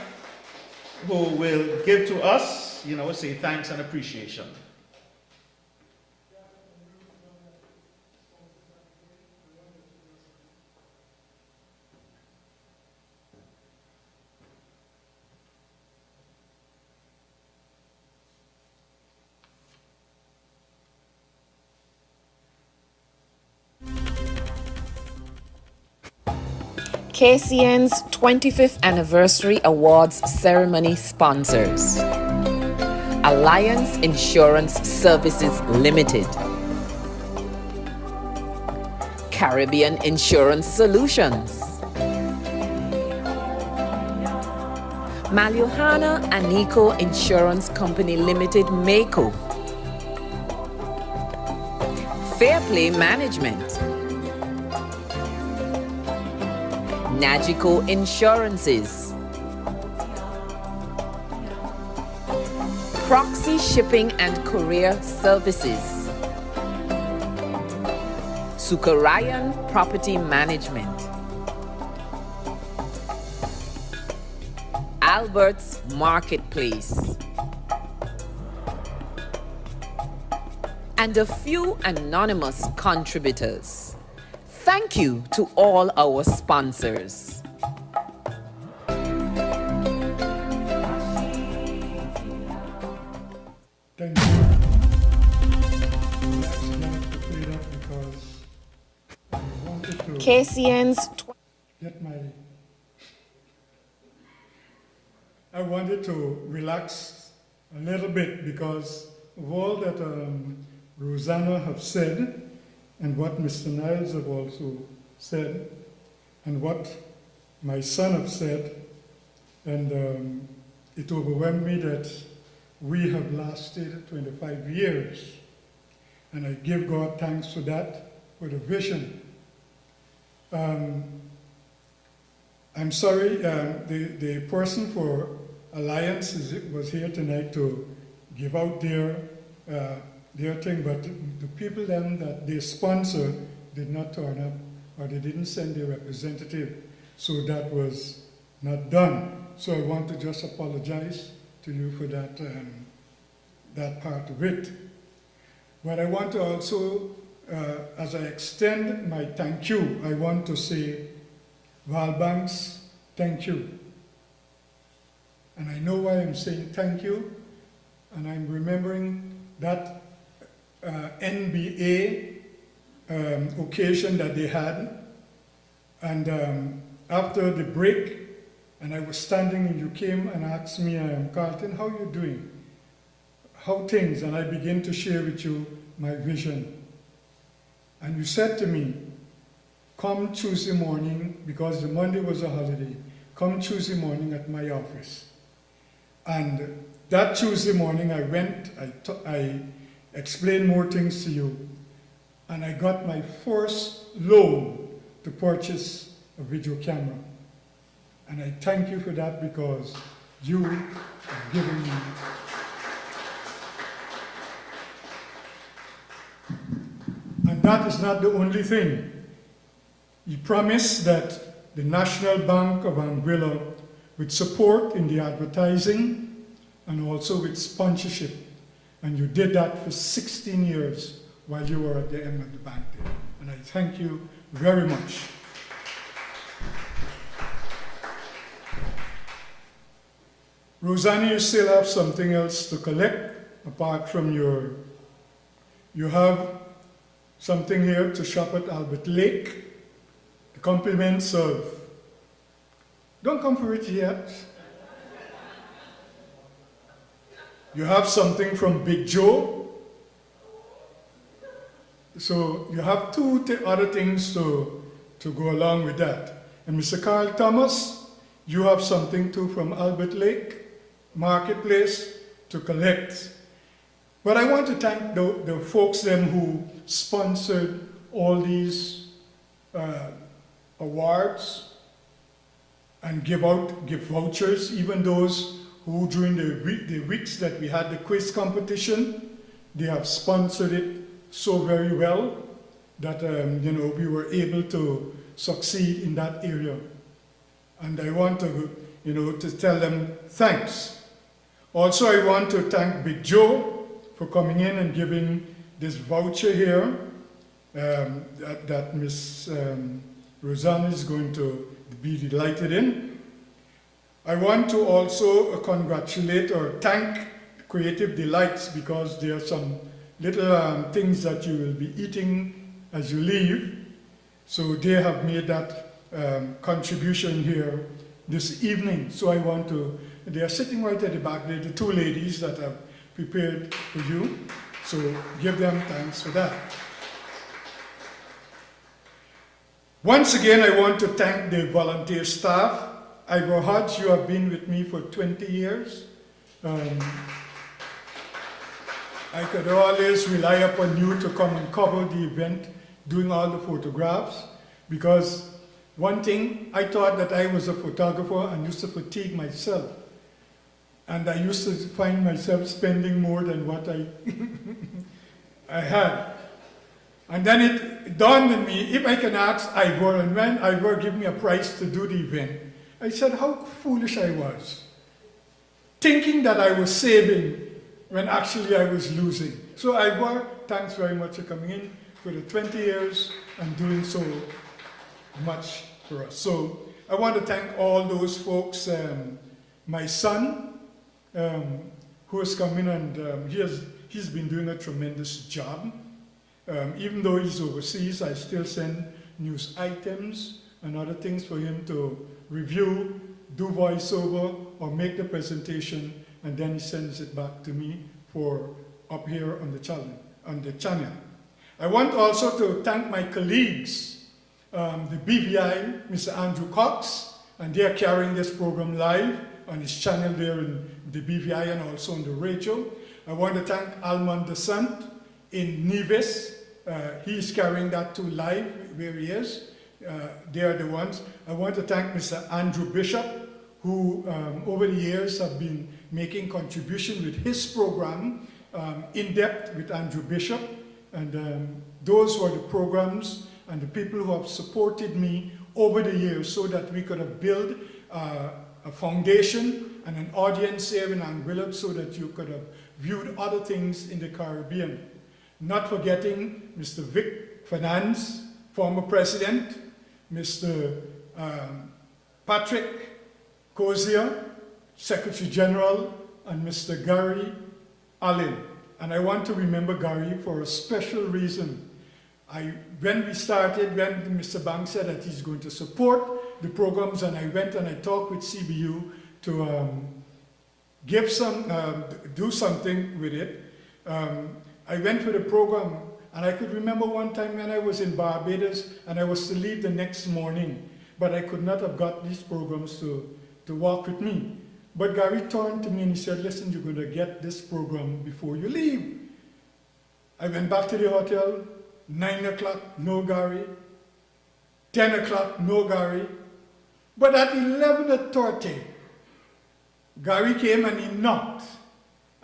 who will give to us, say thanks and appreciation. KCN's 25th Anniversary Awards Ceremony sponsors: Alliance Insurance Services Limited, Caribbean Insurance Solutions, Maliohana Aniko Insurance Company Limited, MACO, Fair Play Management, Nagico Insurances, Proxy Shipping and Courier Services, Sukarayan Property Management, Albert's Marketplace, and a few anonymous contributors. Thank you to all our sponsors. Thank you. Let's get to play that because I wanted to KCN's get I wanted to relax a little bit because of all that Rosanna have said and what Mr. Niles have also said and what my son have said, and it overwhelmed me that we have lasted 25 years, and I give God thanks for that, for the vision. I'm sorry, the person for Alliance was here tonight to give out their thing, but the people then that they sponsor did not turn up, or they didn't send their representative, so that was not done. So I want to just apologize to you for that, that part of it. But I want to also, as I extend my thank you, I want to say, Valbanks, thank you. And I know why I'm saying thank you, and I'm remembering that NBA occasion that they had, and after the break, and I was standing and you came and asked me, Carlton, how you doing? How things? And I began to share with you my vision. And you said to me, come Tuesday morning, because the Monday was a holiday, come Tuesday morning at my office. And that Tuesday morning I went, I explained more things to you, and I got my first loan to purchase a video camera. And I thank you for that because you have given me. And that is not the only thing. You promised that the National Bank of Anguilla would support in the advertising and also with sponsorship. And you did that for 16 years while you were at the end of the bank there. And I thank you very much. Rosanna, you still have something else to collect apart from you have something here to shop at Albert Lake. The compliments of, don't come for it yet. You have something from Big Joe. So you have two other things to go along with that. And Mr. Carl Thomas, you have something too from Albert Lake Marketplace to collect. But I want to thank the folks them who sponsored all these awards and give vouchers, even those who during the weeks that we had the quiz competition, they have sponsored it so very well that we were able to succeed in that area. And I want to to tell them thanks. Also, I want to thank Big Joe for coming in and giving this voucher here that Miss Rosanna is going to be delighted in. I want to also congratulate or thank Creative Delights because there are some little things that you will be eating as you leave. So they have made that contribution here this evening. So I want to, they are sitting right at the back there, the two ladies that have prepared for you. So give them thanks for that. Once again, I want to thank the volunteer staff. Ivor Hodge, you have been with me for 20 years. I could always rely upon you to come and cover the event, doing all the photographs, because one thing, I thought that I was a photographer and used to fatigue myself. And I used to find myself spending more than what I had. And then it dawned on me, if I can ask Ivor, and when Ivor gave me a prize to do the event, I said how foolish I was, thinking that I was saving when actually I was losing. So Ivor, thanks very much for coming in for the 20 years and doing so much for us. So I want to thank all those folks, my son, who has come in and he's been doing a tremendous job Even though he's overseas, I still send news items and other things for him to review, do voiceover, or make the presentation, and then he sends it back to me for up here on the channel. I want also to thank my colleagues, the BVI, Mr. Andrew Cox, and they are carrying this program live on his channel there in the BVI and also on the radio. I want to thank Alman Desant in Nevis. He's carrying that too live where he is. They are the ones. I want to thank Mr. Andrew Bishop, who over the years have been making contribution with his program, In Depth with Andrew Bishop. And those were the programs and the people who have supported me over the years so that we could have built a foundation and an audience here in Anguilla so that you could have viewed other things in the Caribbean. Not forgetting Mr. Vic Fernandez, former president, Mr. Patrick Cozier, Secretary General, and Mr. Gary Allen. And I want to remember Gary for a special reason. When we started, when Mr. Banks said that he's going to support the programs, and I went and I talked with CBU to do something with it. I went for the program, and I could remember one time when I was in Barbados and I was to leave the next morning, but I could not have got these programs to walk with me. But Gary turned to me and he said, listen, you're going to get this program before you leave. I went back to the hotel, 9 o'clock, no Gary. 10 o'clock, no Gary. But at 11:30, Gary came and he knocked.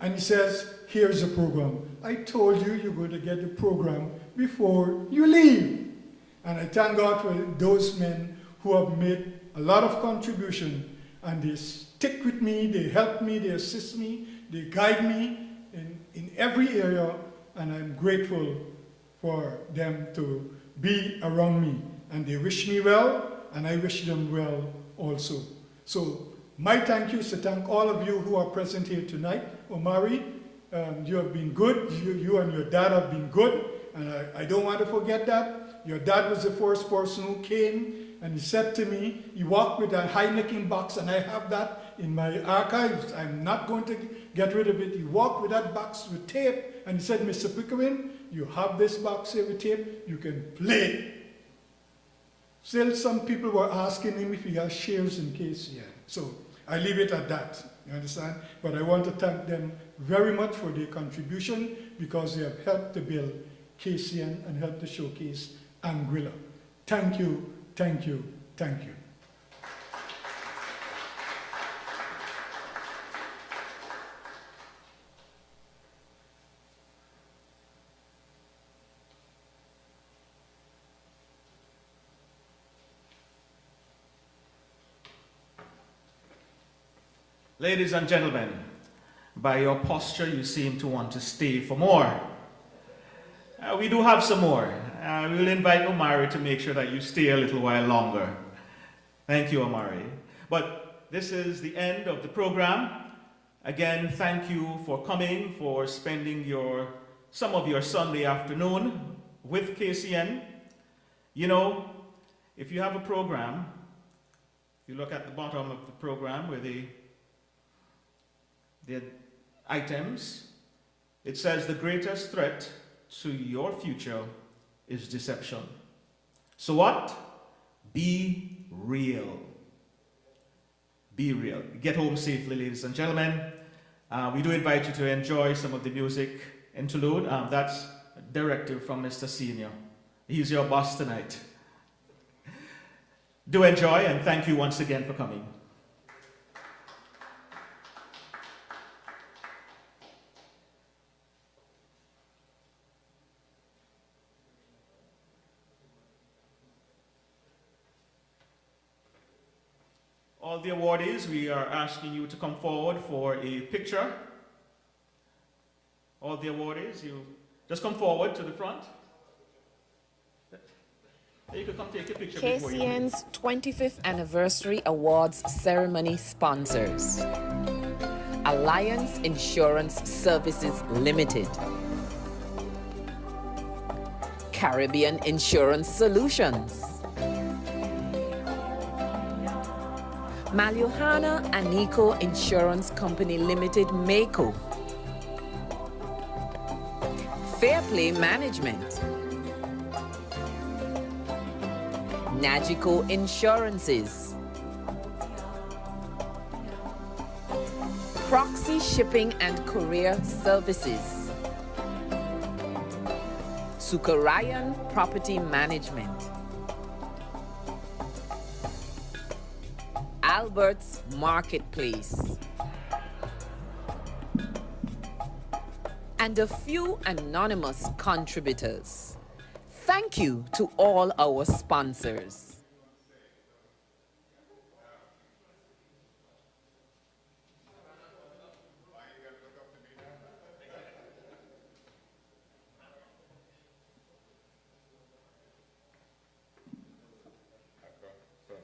And he says, here's the program. I told you you're going to get the program before you leave. And I thank God for those men who have made a lot of contribution, and they stick with me, they help me, they assist me, they guide me in every area, and I'm grateful for them to be around me. And they wish me well, and I wish them well also. So my thank you is to thank all of you who are present here tonight. Omari, you have been good. You and your dad have been good, and I don't want to forget that. Your dad was the first person who came, and he said to me, he walked with a Heineken box, and I have that in my archives. I'm not going to get rid of it. He walked with that box with tape, and he said, Mr. Pickering, you have this box here with tape, you can play. Still, some people were asking him if he has shares in KCN. So I leave it at that, you understand? But I want to thank them very much for their contribution, because they have helped to build KCN and helped to showcase Anguilla. Thank you, thank you, thank you. Ladies and gentlemen, by your posture, you seem to want to stay for more. We do have some more. We will invite Omari to make sure that you stay a little while longer. Thank you, Omari. But this is the end of the program. Again, thank you for coming, for spending some of your Sunday afternoon with KCN. You know, if you have a program, you look at the bottom of the program where the items, it says the greatest threat to your future is deception. So what? Be real. Be real. Get home safely, ladies and gentlemen. We do invite you to enjoy some of the music interlude. That's a directive from Mr. Senior. He's your boss tonight. Do enjoy, and thank you once again for coming. All the awardees, we are asking you to come forward for a picture. All the awardees, you just come forward to the front. You could come take a picture. KCN's 25th Anniversary Awards Ceremony sponsors: Alliance Insurance Services Limited, Caribbean Insurance Solutions. Maliohana Aniko Insurance Company Limited, MACO. Fair Play Management. Nagico Insurances. Proxy Shipping and Courier Services. Sukarayan Property Management. Albert's Marketplace. And a few anonymous contributors. Thank you to all our sponsors.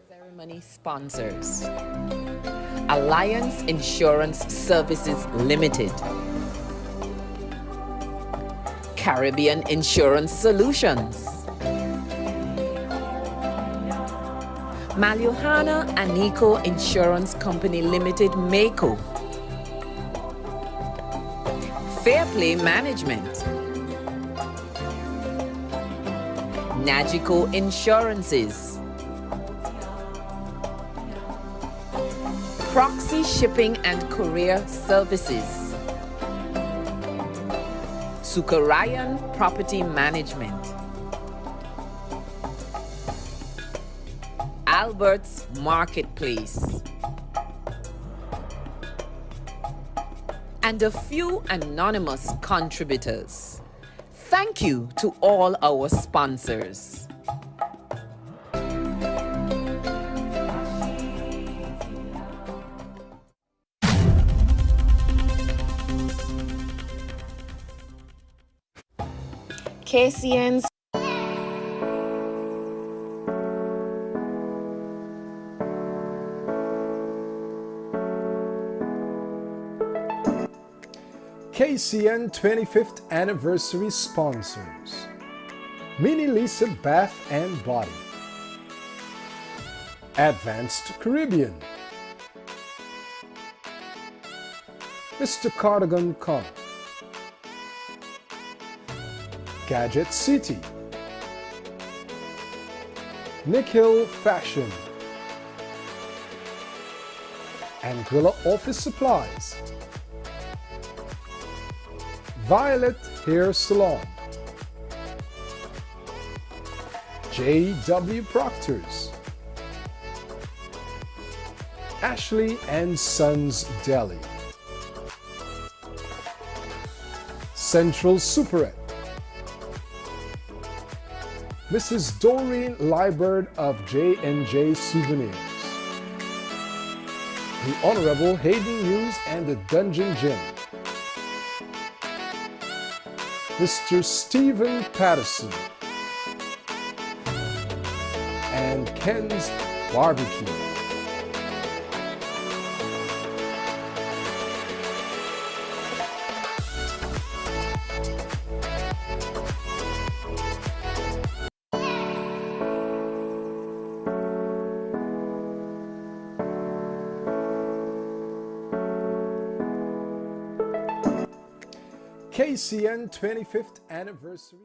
Ceremony sponsors. Alliance Insurance Services Limited. Caribbean Insurance Solutions. Maliohana Aniko Insurance Company Limited, MACO. Fair Play Management. Nagico Insurances. Proxy Shipping and Courier Services. Sukarayan Property Management. Albert's Marketplace. And a few anonymous contributors. Thank you to all our sponsors. KCN's KCN 25th Anniversary sponsors: Mini Lisa Bath and Body, Advanced Caribbean, Mr. Cardigan Come, Gadget City, Nikhil Fashion, Anguilla Office Supplies, Violet Hair Salon, J.W. Proctor's, Ashley and Sons Deli, Central Superette, Mrs. Doreen Liebert of J&J Souvenirs, the Honorable Hayden Hughes and the Dungeon Gym, Mr. Stephen Patterson, and Ken's Barbecue. KCN 25th Anniversary.